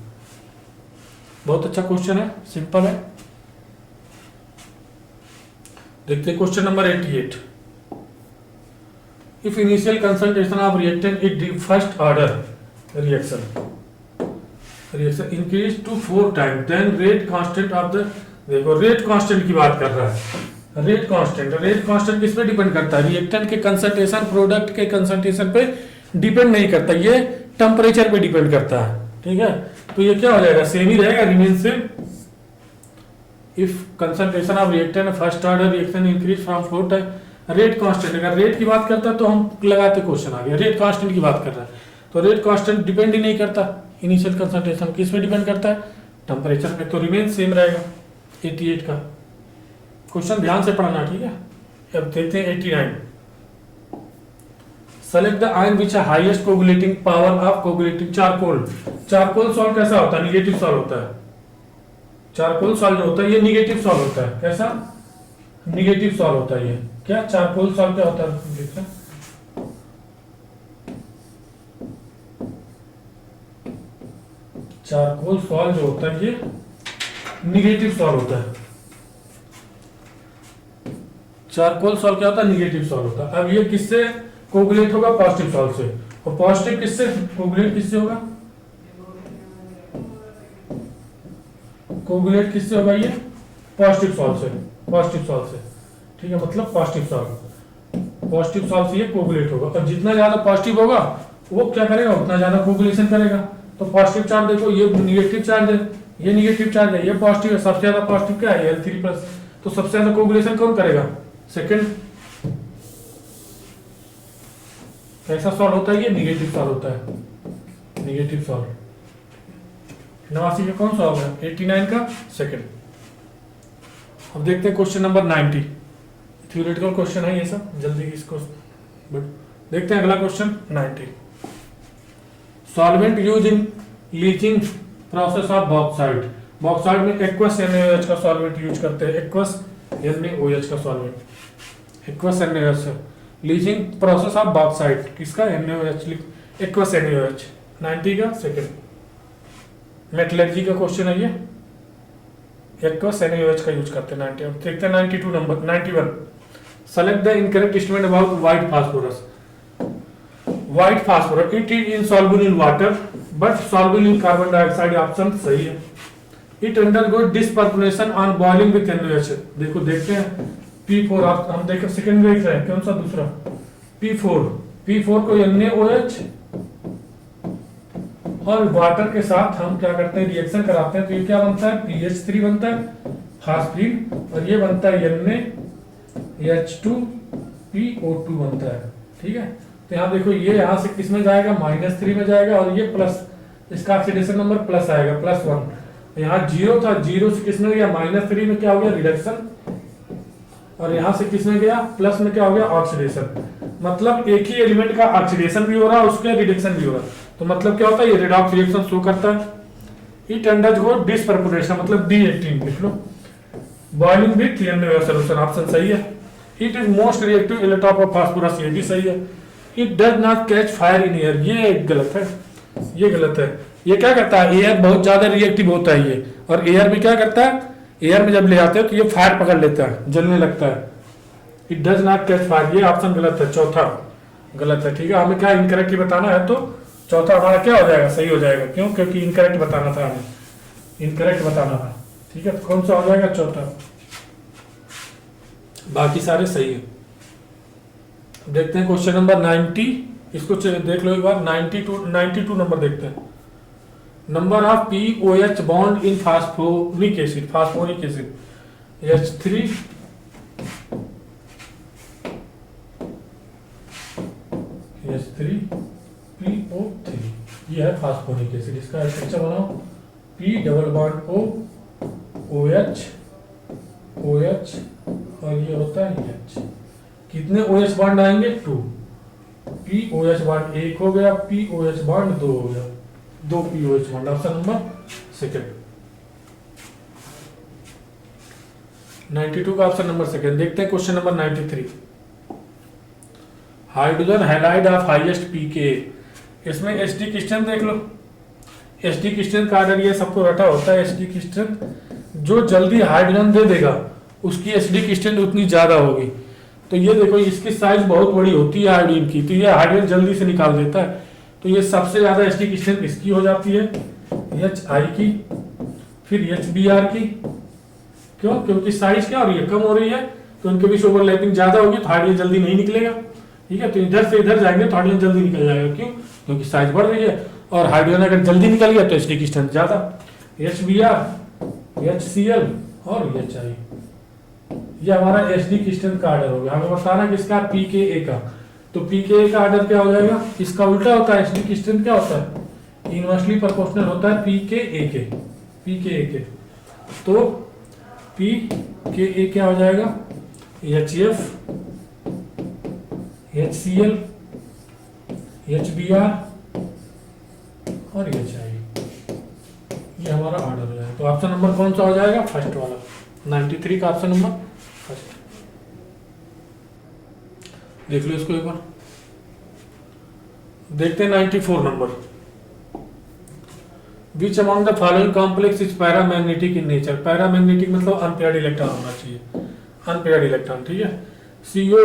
Speaker 1: बहुत अच्छा क्वेश्चन है, सिंपल है। देखते हैं question number 88। If initial concentration of reactant it first order reaction increase to 4 time then rate constant of the, देखो रेट कांस्टेंट की बात कर रहा है। रेट कांस्टेंट किस पे डिपेंड करता है, रिएक्टेंट के कंसंट्रेशन प्रोडक्ट के कंसंट्रेशन पे डिपेंड नहीं करता, ये टेम्परेचर पे डिपेंड करता है, ठीक है। तो ये क्या हो जाएगा, सेम ही रहेगा, remain same. If concentration of reactant first order reaction increase from 4 time, rate constant, अगर रेट की बात करता है तो हम लगाते क्वेश्चन आ गया, रेट कांस्टेंट की बात कर रहा है, तो रेट कांस्टेंट डिपेंड ही नहीं करता इनिशियल कंसंट्रेशन, किस पे डिपेंड करता है, टेम्परेचर पे, तो रिमेन सेम रहेगा। 88 का क्वेश्चन ध्यान से पढ़ना, ठीक है। अब देखते हैं 89। सेलेक्ट द आयन विच है highest coagulating power of coagulating charcoal. Charcoal salt कैसा होता है, निगेटिव सॉल्ट होता है। चारकोल सॉल्ट जो होता है ये निगेटिव सॉल्ट होता है, कैसा, निगेटिव सॉल्ट होता है ये। क्या चारकोल सॉल्ट क्या होता है, देखते हैं। चारकोल सॉल्ट जो होता है ये निगेटिव सॉल्ट होता है। चारकोल सॉल्ट क्या होता है, निगेटिव सॉल्ट होता है। अब ये किससे कोगुलेट होगा, पॉजिटिव सॉल्ट से, और पॉजिटिव किससे कोगुलेट किससे होगा, कोगुलेट किससे होगा, ये पॉजिटिव सॉल्ट से, पॉजिटिव सॉल्ट से, ठीक है। मतलब पॉजिटिव सॉल्ट से ये कोगुलेट होगा, और जितना ज्यादा पॉजिटिव होगा वो क्या करेगा, उतना ज्यादा कोगुलेशन करेगा। तो पॉजिटिव चार्ज देखो, ये निगेटिव चार्ज है, ये निगेटिव चार्ज है, ये पॉजिटिव है, सबसे ज्यादा पॉजिटिव क्या है, L3+, तो सबसे ज्यादा कोगुलेशन कौन करेगा, सेकंड। कैसा सॉल्ट होता है, ये निगेटिव सॉल्ट होता है, निगेटिव सॉल्ट। 89 का कौन सा होगा, 89 का सेकंड। अब देखते हैं क्वेश्चन नंबर 90। थ्योरेटिकल क्वेश्चन है ये सब, जल्दी इसको देखते हैं। अगला question 90। Solvent use in leaching process of bauxite. Bauxite में एक्वस NaOH का सॉल्वेंट यूज करते हैं, एक्वस NaOH का solvent, aqueous NaOH। Leaching process of bauxite किसका, NaOH, एक्वस NaOH। 90 का सेकंड मेटलर्जी का क्वेश्चन है ये, एक्वस NaOH का यूज करते हैं 90। अब देखते हैं 92 number 91। Select the incorrect statement about white phosphorus. White phosphorus it is insoluble in water but soluble in carbon dioxide, option सही है। It undergo disproportionation on boiling with NaOH। देखो देखते हैं P4, हम देखो सेकंड देख रहे हैं, कौन सा दूसरा, P4 को NaOH और वाटर के साथ हम क्या करते हैं, रिएक्शन कराते हैं, तो ये क्या बनता है, PH3 बनता है फास्फीन, और ये बनता है NaH2PO2 बनता है, ठीक है। तो यहाँ देखो ये यहाँ से किस में जाएगा, -3 में जाएगा, और ये प्लस, इसका ऑक्सीडेशन नंबर प्लस आएगा, +1। यहाँ 0 था, 0 से किस में गया, -3 में क्या हो गया, रिडक्शन, और यहाँ से किस में गया, प्लस में क्या हो गया, ऑक्सीडेशन। मतलब एक ही एलिमेंट का ऑक्सीडेशन भी हो रहा है, उसके रिडक्शन भी हो रहा है, तो मतलब क्या होता है, ये रेडॉक्स रिएक्शन शो करता है। इट अंडरगो डिसपर्फोरेशन, मतलब D18 लिख लो, boiling with NaOH solution, option सही है। It is most reactive electron of phosphorus, ये भी सही है। It does not catch fire in air, ये गलत है, ये गलत है। ये क्या करता है, एयर बहुत ज्यादा रिएक्टिव होता है ये, और एयर में क्या करता है, एयर में जब ले आते हैं तो ये फायर पकड़ लेता है, जलने लगता है। It does not catch fire, ये ऑप्शन गलत है, चौथा गलत है, ठीक है। हमें क्या इनकरेक्ट बताना है, तो चौथा हमारा क्या हो जाएगा, सही हो जाएगा। क्यों, क्योंकि इनकरेक्ट बताना था हमें, इनकरेक्ट बताना था, ठीक है। तो कौन सा हो जाएगा, चौथा। बाकी सारे सही है। देखते हैं क्वेश्चन नंबर 90, इसको देख लो एक बार। 92 नंबर देखते हैं। Number of POH bond in phosphoric acid, H3 PO3, ये है फास्फोरिक एसिड। इसका स्ट्रक्चर बनाओ, P double bond O, OH और ये होता है H। कितने OH बॉन्ड आएंगे? 2। POH बॉन्ड 1 हो गया, POH बॉन्ड 2 हो गया, 2 POH bond. Option number second, 92 का ऑप्शन नंबर सेकंड। देखते हैं question number 93। Hydrogen halide of highest pKa, इसमें एसिडिक स्ट्रेंथ देख लो। एसिडिक स्ट्रेंथ का आर्डर ये सबको रटा होता है। एसिडिक स्ट्रेंथ जो जल्दी हाइड्रोजन दे देगा उसकी एसिडिक स्ट्रेंथ उतनी ज्यादा होगी। तो ये देखो, इसकी साइज बहुत बड़ी होती है आयोडीन की, तो ये हाइड्रोजन जल्दी से निकाल देता है। तो ये सबसे ज्यादा एसिडिक स्ट्रेंथ इसकी हो जाती है, HI की, फिर HBr की। क्यों? क्योंकि साइज क्या हो रही है? कम हो रही है, तो उनके बीच ओवरलैपिंग ज्यादा होगी, तो हाइड्रोजन जल्दी नहीं निकलेगा। ठीक है, तो इधर से इधर जाएंगे तो हाइड्रोजन जल्दी निकल जाएगा। क्यों? क्योंकि साइज बढ़ रही है, और हाइड्रोजन अगर जल्दी निकल गया तो एसिडिक स्ट्रेंथ ज्यादा। HBr, HCl और HI, ये हमारा एसिडिक स्ट्रेंथ का आर्डर हो गया। हमें बताना किसका? pKa का। तो pKa का आर्डर क्या हो जाएगा? इसका उल्टा होता है। एसिडिक स्ट्रेंथ क्या होता है? इनवर्सली प्रोपोर्शनल होता है pKa के। तो pKa क्या हो जाएगा? HF, HCl, HBr और HI, ये हमारा ऑर्डर हो जाएगा। तो ऑप्शन नंबर कौन सा हो जाएगा? फर्स्ट वाला, 93 का ऑप्शन नंबर फर्स्ट। देख लो इसको एक बार। देखते हैं 94 number. Which among the following complex is paramagnetic in nature. Paramagnetic मतलब अनपेयर्ड इलेक्ट्रॉन होना चाहिए, अनपेयर्ड इलेक्ट्रॉन। ठीक है, CO,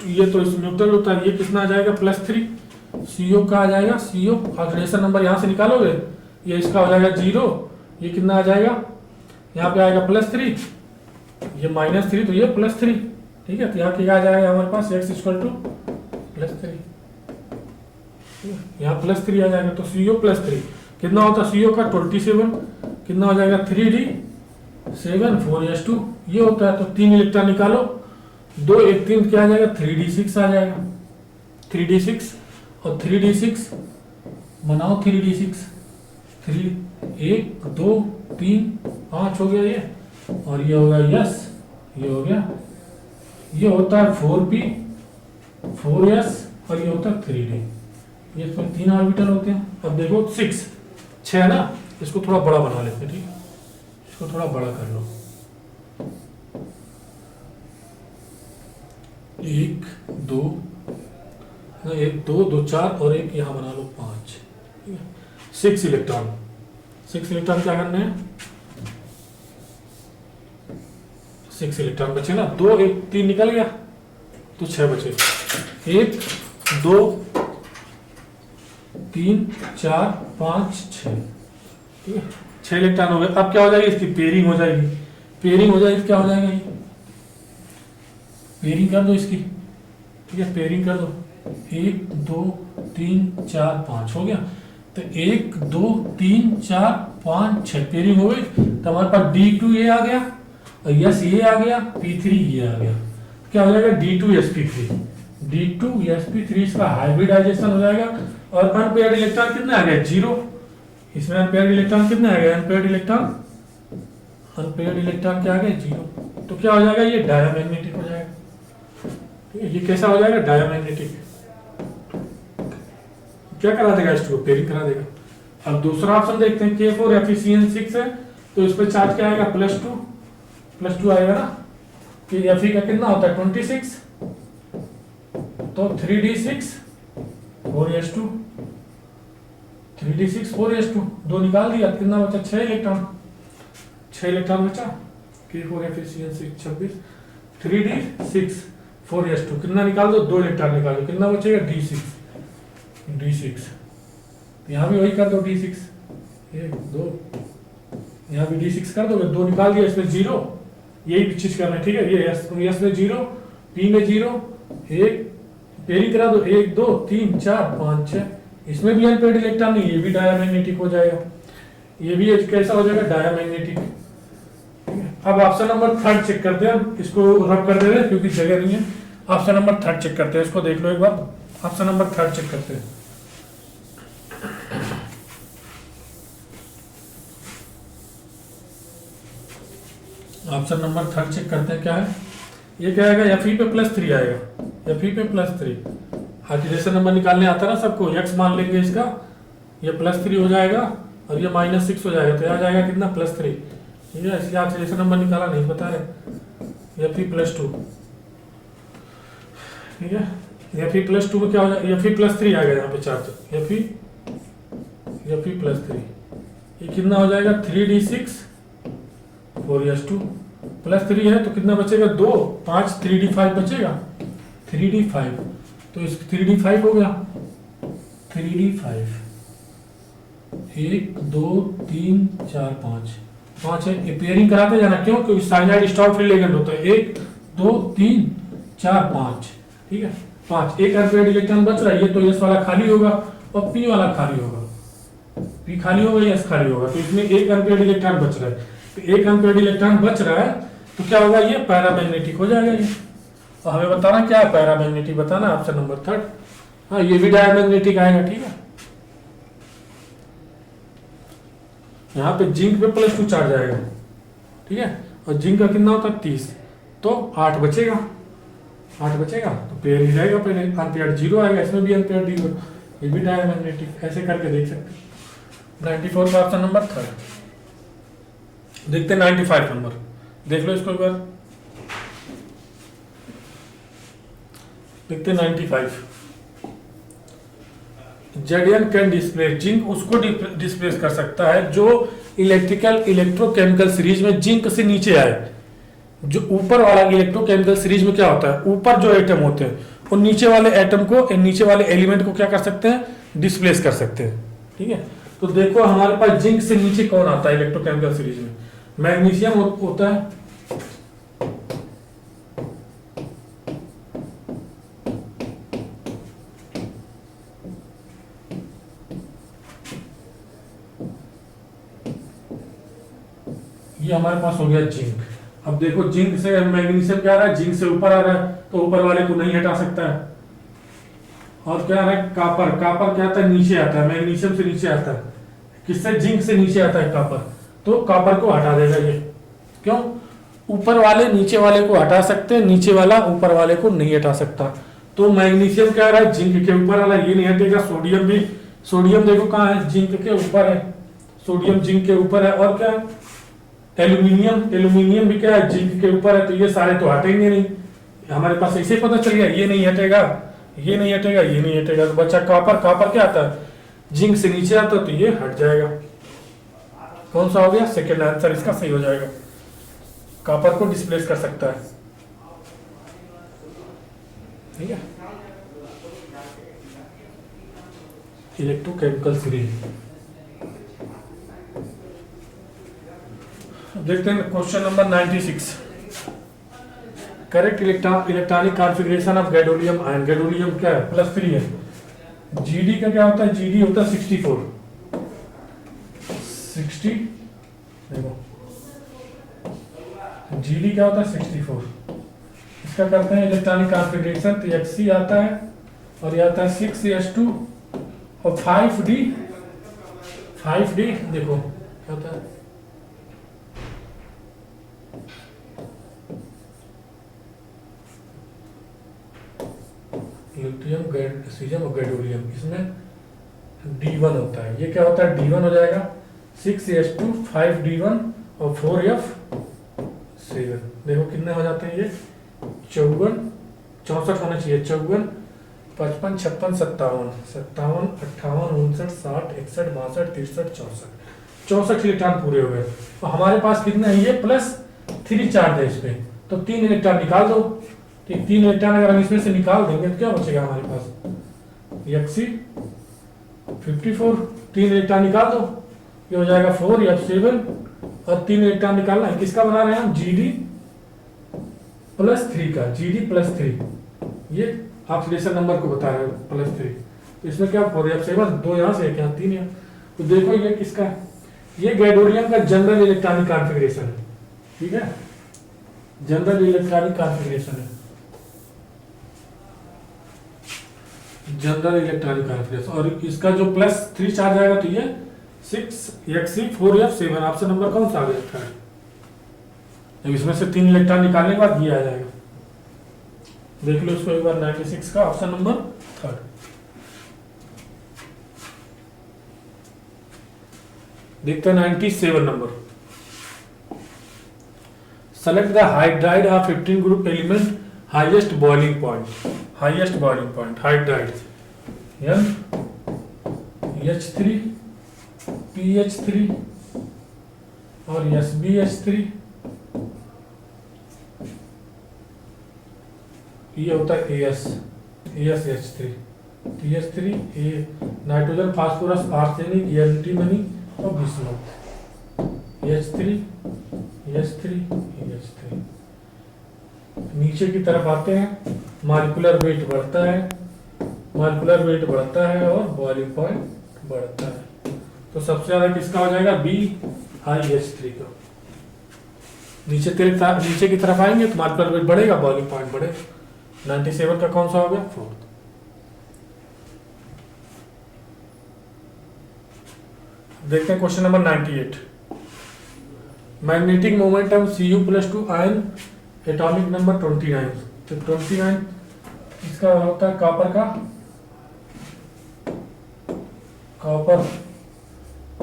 Speaker 1: ये तो न्यूट्रल होता है, ये कितना आ जाएगा? +3। CO का आ जाएगा, CO ऑक्सीडेशन नंबर यहाँ से निकालोगे, ये इसका हो जाएगा 0, ये कितना आ जाएगा? यहाँ पे आएगा +3, ये -3, तो ये +3। ठीक है, तो यहाँ क्या आ जाएगा हमारे पास? x = +3, यहाँ +3 आ जाएगा। तो CO +3 कितना होता है? CO का 27, कितना हो जाएगा? 3d7 4s2, ये होता है। तो 3 इलेक्ट्रॉन निकालो, 2 1 3 क्या आ जाएगा? 3d6 आ जाएगा। 3d6 और 3d6 बनाओ, 3d6 3 1 2 3 5 हो गया ये, और ये होगा यस, ये हो गया। ये होता है 4p 4s और ये होता है 3d। ये इसमें 3 ऑर्बिटल होते हैं। अब देखो 6 ना, इसको थोड़ा बड़ा बना लेते हैं। ठीक है, इसको थोड़ा बड़ा कर लो, 1 2 2 4 और एक यहाँ बना लो 5। ठीक है, 6 इलेक्ट्रॉन। 6 इलेक्ट्रॉन क्या करने हैं? 6 इलेक्ट्रॉन बचे ना, 2 1 3 निकल गया, तो 6 बचे। 1 2 3 4 5 6। ठीक है, 6 इलेक्ट्रॉन हो गए। अब क्या हो जाएगी? इसकी पेयरिंग हो जाएगी। पेयरिंग हो जाएगी, क्या हो जाएगा? ये पेयरिंग कर दो इसकी। ठीक है, पेयरिंग कर दो। 1 2 3 4 5 हो गया। तो 1 2 3 4 5 6 पेयरिंग हो गई। तो हमारे पास D2 ये आ गया, और यस ये आ गया, P3 ये आ गया। क्या हो जाएगा? D2sp3। D2sp3 इसका हाइब्रिडाइजेशन हो जाएगा। और अनपेयर्ड इलेक्ट्रॉन कितने आ गए? 0। इसमें अनपेयर्ड इलेक्ट्रॉन कितने आ गए? अनपेयर्ड इलेक्ट्रॉन क्या आ गए? 0। तो क्या हो जाएगा? ये डायमैग्नेटिक हो जाएगा। ये कैसा हो जाएगा? डायमैग्नेटिक। क्या करा देगा? इसको पेयरिंग करा देगा। अब दूसरा ऑप्शन देखते हैं, K4 Fe6 है, तो इस पे चार्ज क्या आएगा? +2 आएगा ना। कि Fe का कितना होता है? 26, तो 3d6 4s2, 3d6 4s2, 2 निकाल दिया, कितना बचा? 6 इलेक्ट्रॉन। 6 इलेक्ट्रॉन बचा। K4 Fe6 26, 3d6 4s2, कितना निकाल दो? 2 इलेक्ट्रॉन निकालो, कितना बचेगा? D6। यहाँ भी वही कर दो, D6 1 2, यहाँ भी D6 कर दोगे, 2 निकाल दिया, इसमें 0, यही चीज करना है, ठीक है। ये एस में 0, पी में 0, एक पेयरिंग करा दो, 1 2 3 4 5 6, इसमें भी अनपेयर्ड इलेक्ट्रॉन नहीं, ये भी डायमैग्नेटिक हो जाएगा, ये भी कैसा हो जाएगा, डायमैग्नेटिक। अब ऑप्शन नंबर 3 चेक करते हैं, इसको रब कर दे रहे हैं क्योंकि जगह नहीं है। ऑप्शन नंबर 3 चेक करते हैं, इसको देख लो एक बार। ऑप्शन नंबर 3 चेक करते हैं। ऑप्शन नंबर 3 चेक करते हैं, क्या है ये, क्या आएगा, Fe पे +3 आएगा, Fe पे +3। हाइड्रेशन नंबर निकालने आता है ना सबको, x मान लेंगे इसका, ये +3 हो जाएगा और ये -6 हो जाएगा, तो आ जाएगा कितना, +3। ठीक है, इसलिए ऑक्सीडेशन नंबर निकाला नहीं बता रहे, Fe +2। ठीक है, Fe +2 में क्या हो जाएगा, Fe +3 आ गया यहाँ पे चार्ज, Fe +3, ये कितना हो जाएगा, 3d6 4s2 +3 है तो कितना बचेगा, 2 5 3d5 बचेगा, 3d5, तो इस 3d5 हो गया, 3d5 1 2 3 4 5 है, ये पेयरिंग कराते जाना, क्यों, क्योंकि साइनाइड स्टॉप फ्री लेगेंड होता है, 1 2 3 4 5, ठीक है 5, एक अनपेयर्ड इलेक्ट्रॉन बच रहा है, ये तो एस वाला खाली होगा और पी वाला खाली होगा, पी खाली होगा या एस खाली होगा, तो इसमें एक अनपेयर्ड इलेक्ट्रॉन बच रहा है, तो एक अनपेयर्ड इलेक्ट्रॉन बच रहा है तो क्या होगा, ये पैरामैग्नेटिक हो जाएगा ये। और हमें बताना क्या है, पैरामैग्नेटिक बताना, ऑप्शन नंबर 3। हाँ, ये भी डायमैग्नेटिक आएगा, ठीक है। यहाँ पे जिंक पे +2 चार्ज आएगा, ठीक है, और जिंक का कितना होता है, 30, तो 8 बचेगा, तो पेयर ही जाएगा, पहले अनपेयर्ड 0 आएगा, इसमें भी अनपेयर्ड 0, ये भी डायमैग्नेटिक, ऐसे करके देख सकते हैं। 94 का ऑप्शन नंबर 3। देखते हैं 95 नंबर, देख लो इसको एक बार, देखते हैं 95। जेडियन कैन डिस्प्लेस जिंक, उसको डिस्प्लेस कर सकता है जो इलेक्ट्रिकल इलेक्ट्रोकेमिकल सीरीज में जिंक से नीचे आए। जो ऊपर वाला इलेक्ट्रोकेमिकल सीरीज में क्या होता है, ऊपर जो एटम होते हैं वो नीचे वाले एटम को, नीचे वाले एलिमेंट को क्या कर सकते हैं, डिस्प्लेस कर सकते हैं, ठीक है। तो देखो हमारे पास जिंक से नीचे कौन आता है इलेक्ट्रोकेमिकल सीरीज में, मैग्नीशियम होता है, ये हमारे पास हो गया जिंक। अब देखो जिंक से मैग्नीशियम क्या आ रहा है, जिंक से ऊपर आ रहा है, तो ऊपर वाले को नहीं हटा सकता है। और क्या आ रहा है, कापर, कापर क्या आता है, नीचे आता है, मैग्नीशियम से नीचे आता है, किससे, जिंक से नीचे आता है कापर, तो कापर को हटा देगा ये, क्यों, ऊपर वाले नीचे वाले को हटा सकते हैं, नीचे वाला ऊपर वाले को नहीं हटा सकता। तो मैग्नीशियम क्या आ रहा है, जिंक के ऊपर वाला, ये नहीं हटेगा। सोडियम भी, सोडियम देखो कहाँ है, जिंक के ऊपर है, सोडियम जिंक के ऊपर है। और क्या, एल्यूमिनियम, एल्यूमिनियम भी क्या है, जिंक के ऊपर है, तो ये सारे तो हटेंगे नहीं, हमारे पास ऐसे पता चल गया, ये नहीं हटेगा, ये नहीं हटेगा, ये नहीं हटेगा, तो बच्चा कापर, कापर क्या आता है, जिंक से नीचे आता है, तो ये हट जाएगा। कौन सा हो गया, सेकेंड आंसर इसका सही हो जाएगा, कापर को डिस्प्लेस कर सकता है, ठीक है। इलेक्ट्रोकेमिकल सीरीज देखते हैं question number 96। Correct electronic configuration of gadolinium ion, gadolinium क्या है, +3 है। जीडी का क्या होता है, जीडी होता है 64, 60, देखो जीडी क्या होता है 64। इसका करते हैं इलेक्ट्रॉनिक कॉन्फ़िगरेशन, तो Xc आता है और ये आता है 6s2 और 5d, 5d देखो क्या होता है, ल्यूटियम सीजम और गैडोलियम, इसमें D1 होता है, ये क्या होता है, D1 हो जाएगा 6s2 5d1 और 4f7, देखो कितने हो जाते हैं ये, 54 64 होना चाहिए, 54 55 56 57 57 58 59 60 61 62 63 64 इलेक्ट्रॉन पूरे हो गए। तो हमारे पास कितने हैं, ये +3 चार्ज है इस पे, तो 3 इलेक्ट्रॉन निकाल दो, तो 3 इलेक्ट्रॉन अगर हम इसमें से निकाल देंगे तो क्या बचेगा हमारे पास, Xc 54, 3 इलेक्ट्रॉन निकाल दो, ये हो जाएगा 4f7, और 3 इलेक्ट्रॉन निकालना है, किसका बना रहे हैं हम, GD +3 का GD+3, ये ऑक्सीडेशन नंबर को बता रहे हो +3। तो इसमें क्या 4F7, 2 यहाँ से 1 यहाँ 3 यहाँ। तो देखो ये किसका है, ये गैडोरियम का जनरल इलेक्ट्रॉनिक कॉन्फ़िगरेशन है, ठीक है, जनरल इलेक्ट्रॉनिक कॉन्फ़िगरेशन है, जनरल इलेक्ट्रॉनिक कॉन्फ़िगरेशन। और इसका जो +3 चार्ज आएगा तो ये 6Xe4F7, ऑप्शन नंबर कौन सा आ गया है। अब इसमें से 3 इलेक्ट्रॉन निकालने के बाद ये आ जाएगा। देख लो इसको एक बार, 96 का ऑप्शन नंबर 3। देखते हैं 97 number. Select the hydride of 15 group element highest boiling point, highest boiling point hydride NH3 PH3 और SbH3, ये होता है ASH3 TH3, nitrogen phosphorus arsenic antimony और बिस्मुथ, H3 नीचे की तरफ आते हैं, मॉलिक्यूलर वेट बढ़ता है, मॉलिक्यूलर वेट बढ़ता है और बॉइलिंग पॉइंट बढ़ता है। तो सबसे ज्यादा किसका हो जाएगा, BiH3 का। नीचे की तरफ आएंगे तो मॉलिक्यूलर वेट बढ़ेगा, बॉइलिंग पॉइंट बढ़ेगा। 97 का कौन सा हो गया, 4। देखते हैं question number 98। Magnetic momentum Cu+2 ion atomic number 29। तो 29 इसका होता है कॉपर का, कॉपर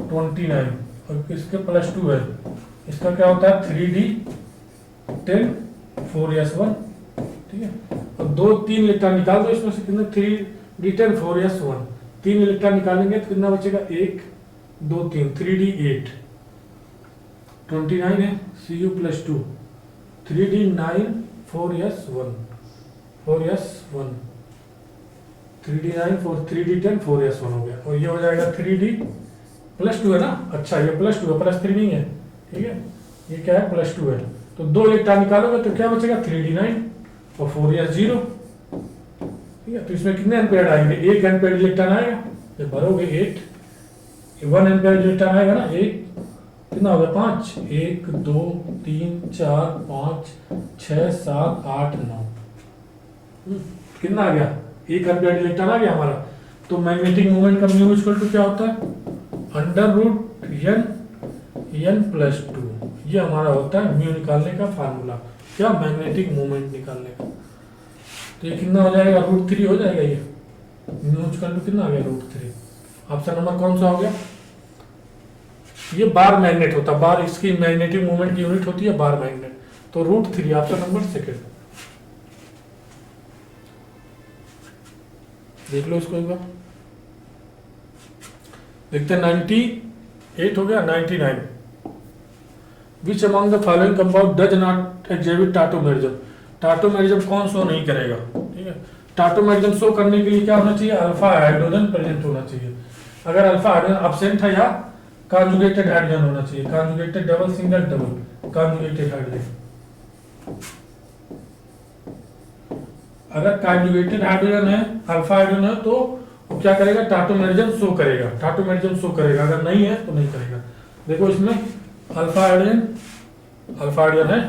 Speaker 1: 29 और इसके +2 है, इसका क्या होता है 3D10 4s1, ठीक है। और 2-3 इलेक्ट्रॉन निकाल दो, इसमें से कितने 3D10 4s1, 3 इलेक्ट्रॉन निकालेंगे तो कितना बचेगा 1 2 3 3D8, 29 है Cu+2 3D9 4s1 3D9 3D10 4s1 हो गया। और ये हो जाएगा 3D+2 है ना, अच्छा ये +2 है, +3 नहीं है, ठीक है, ये क्या है +2 है। तो 2 इलेक्ट्रॉन निकालोगे तो क्या बचेगा 3D9 और 4s0, ठीक है। तो इसमें कितने एम्पेयर आएंगे, 1 एम्पेयर इलेक्ट्रॉन आएगा, जब भरोगे 8 1 एम्पेयर इलेक्ट्रॉन आएगा ना, 1 कितना हो गया 5, 1 2 3 4 5 6 7 8 9, कितना आ गया 1 एम्पेयर इलेक्ट्रॉन आ गया हमारा। तो मैग्नेटिक मोमेंट का म्यू इक्वल टू क्या होता है, √n+2, ये हमारा होता है म्यू निकालने का फार्मूला, क्या मैग्नेटिक मोमेंट निकालने का। तो ये कितना हो जाएगा √3 हो जाएगा, ये म्यू इक्वल टू कितना आ गया √3। ऑप्शन नंबर कौन सा हो गया, ये बार मैग्नेट होता है, बार इसकी मैग्नेटिक मोमेंट की यूनिट होती है बार मैग्नेट, तो √3 ऑप्शन नंबर 2। देख लो इसको एक बार, देखते हैं 98 हो गया। 99 which among the following compound does not exhibit tautomerism, tautomerism कौन शो नहीं करेगा, ठीक है। टाटोमेरिज्म शो करने के लिए क्या होना चाहिए, अल्फा हाइड्रोजन प्रेजेंट होना चाहिए। अगर अल्फा हाइड्रोजन एब्सेंट है या कॉन्जुगेटेड हाइड्रोजन होना चाहिए, conjugated double single double conjugated hydrogen. अगर कॉन्जुगेटेड हाइड्रोजन है, अल्फा हाइड्रोजन है, तो वो क्या करेगा, टाटोमेरिज्म शो करेगा, टाटोमेरिज्म शो करेगा। अगर नहीं है तो नहीं करेगा। देखो इसमें अल्फा हाइड्रोजन है,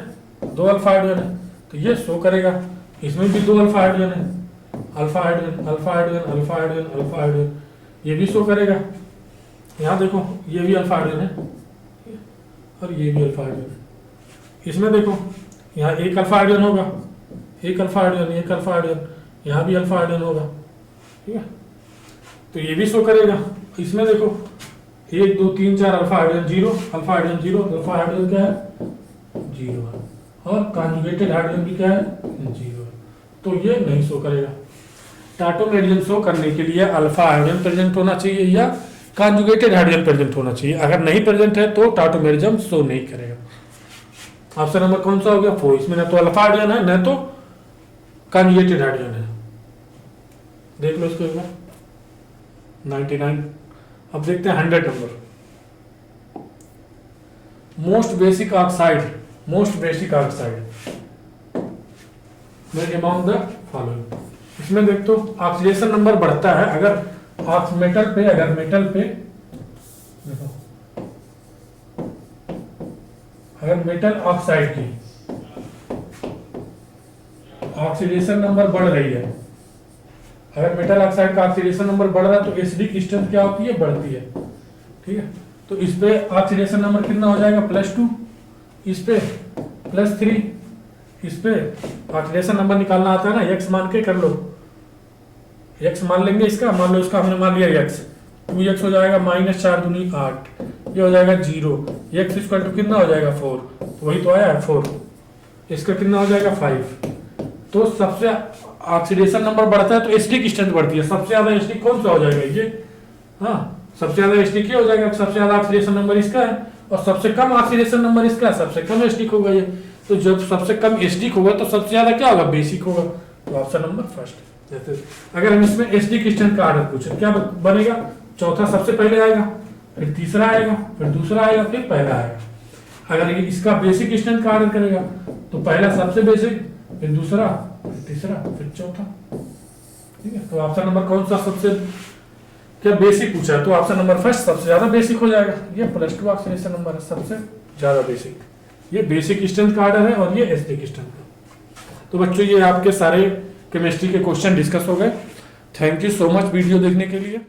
Speaker 1: 2 अल्फा हाइड्रोजन है, तो ये शो करेगा। इसमें भी 2 अल्फा हाइड्रोजन है, alpha hydrogen alpha hydrogen alpha hydrogen alpha hydrogen, ये भी शो करेगा। यहाँ देखो ये भी अल्फा हाइड्रोजन है और ये भी अल्फा हाइड्रोजन है। इसमें देखो यहाँ 1 अल्फा हाइड्रोजन होगा, 1 अल्फा हाइड्रोजन, 1 अल्फा हाइड्रोजन, यहाँ भी अल्फा हाइड्रोजन होगा, ठीक है, तो ये भी शो करेगा। इसमें देखो 1 2 3 4 alpha hydrogen 0, alpha hydrogen 0, alpha hydrogen क्या है 0 है, और कॉन्जुगेटेड हाइड्रोजन भी क्या है 0 है, तो ये नहीं शो करेगा। टाटोमेरिज्म शो करने के लिए अल्फा हाइड्रोजन प्रेजेंट होना चाहिए या कॉन्जुगेटेड हाइड्रोजन प्रेजेंट होना चाहिए। अगर नहीं प्रेजेंट है तो टाटोमेरिज्म शो नहीं करेगा। ऑप्शन नंबर कौन सा हो गया 4, इसमें ना तो अल्फा हाइड्रोजन है ना तो कॉन्जुगेटेड हाइड्रोजन है। देख लो इसको एक बार 99। अब देखते हैं 100 नंबर। मोस्ट बेसिक ऑक्साइड मैं अमाउंट द फॉलोइंग। इसमें देख तो ऑक्सीडेशन नंबर बढ़ता है अगर मेटल पे देखो, अगर मेटल ऑक्साइड की ऑक्सीडेशन नंबर बढ़ रही है, अगर मेटल ऑक्साइड का ऑक्सीडेशन नंबर बढ़ रहा है तो एसिडिक स्ट्रेंथ क्या होती है, बढ़ती है। ठीक है, तो इस पे ऑक्सीडेशन नंबर कितना हो जाएगा, +2, इस पे +3, इस पे ऑक्सीडेशन नंबर निकालना आता है ना, x मान के कर लो, x मान लेंगे इसका, मान लो इसका हमने मान लिया x, 2x हो जाएगा, -4 दूनी 8, ये हो जाएगा 0, x इक्वल टू कितना हो जाएगा 4, तो वही तो आया है 4, इसका कितना हो जाएगा 5। तो सबसे ऑक्सीडेशन नंबर बढ़ता है तो एसिडिक स्ट्रेंथ बढ़ती है, सबसे ज्यादा एसिडिक कौन सा हो जाएगा ये, हाँ सबसे ज्यादा एसिडिक ये हो जाएगा, सबसे ज्यादा ऑक्सीडेशन नंबर इसका है और सबसे कम ऑक्सीडेशन नंबर इसका है, सबसे कम एसिडिक होगा ये। तो जब सबसे कम एसिडिक होगा तो सबसे ज्यादा क्या होगा, बेसिक होगा, तो ऑप्शन नंबर फर्स्ट। जैसे अगर हम इसमें एसिडिक स्ट्रेंथ का आर्डर पूछे क्या बनेगा, चौथा सबसे पहले आएगा, फिर तीसरा आएगा, फिर दूसरा आएगा, फिर पहला आएगा। अगर ये इसका बेसिक स्ट्रेंथ का आर्डर करेगा तो पहला सबसे बेसिक, फिर दूसरा, फिर तीसरा, फिर चौथा। ठीक है, तो ऑप्शन नंबर कौन सा सबसे क्या बेसिक पूछा है, तो ऑप्शन नंबर फर्स्ट सबसे ज्यादा बेसिक हो जाएगा। ये +2 ऑक्सीडेशन नंबर है, सबसे ज्यादा बेसिक, ये बेसिक स्ट्रेंथ का आर्डर है और ये एसिडिक स्ट्रेंथ का। तो बच्चों ये आपके सारे केमिस्ट्री के क्वेश्चन डिस्कस हो गए। Thank you so much video देखने के लिए।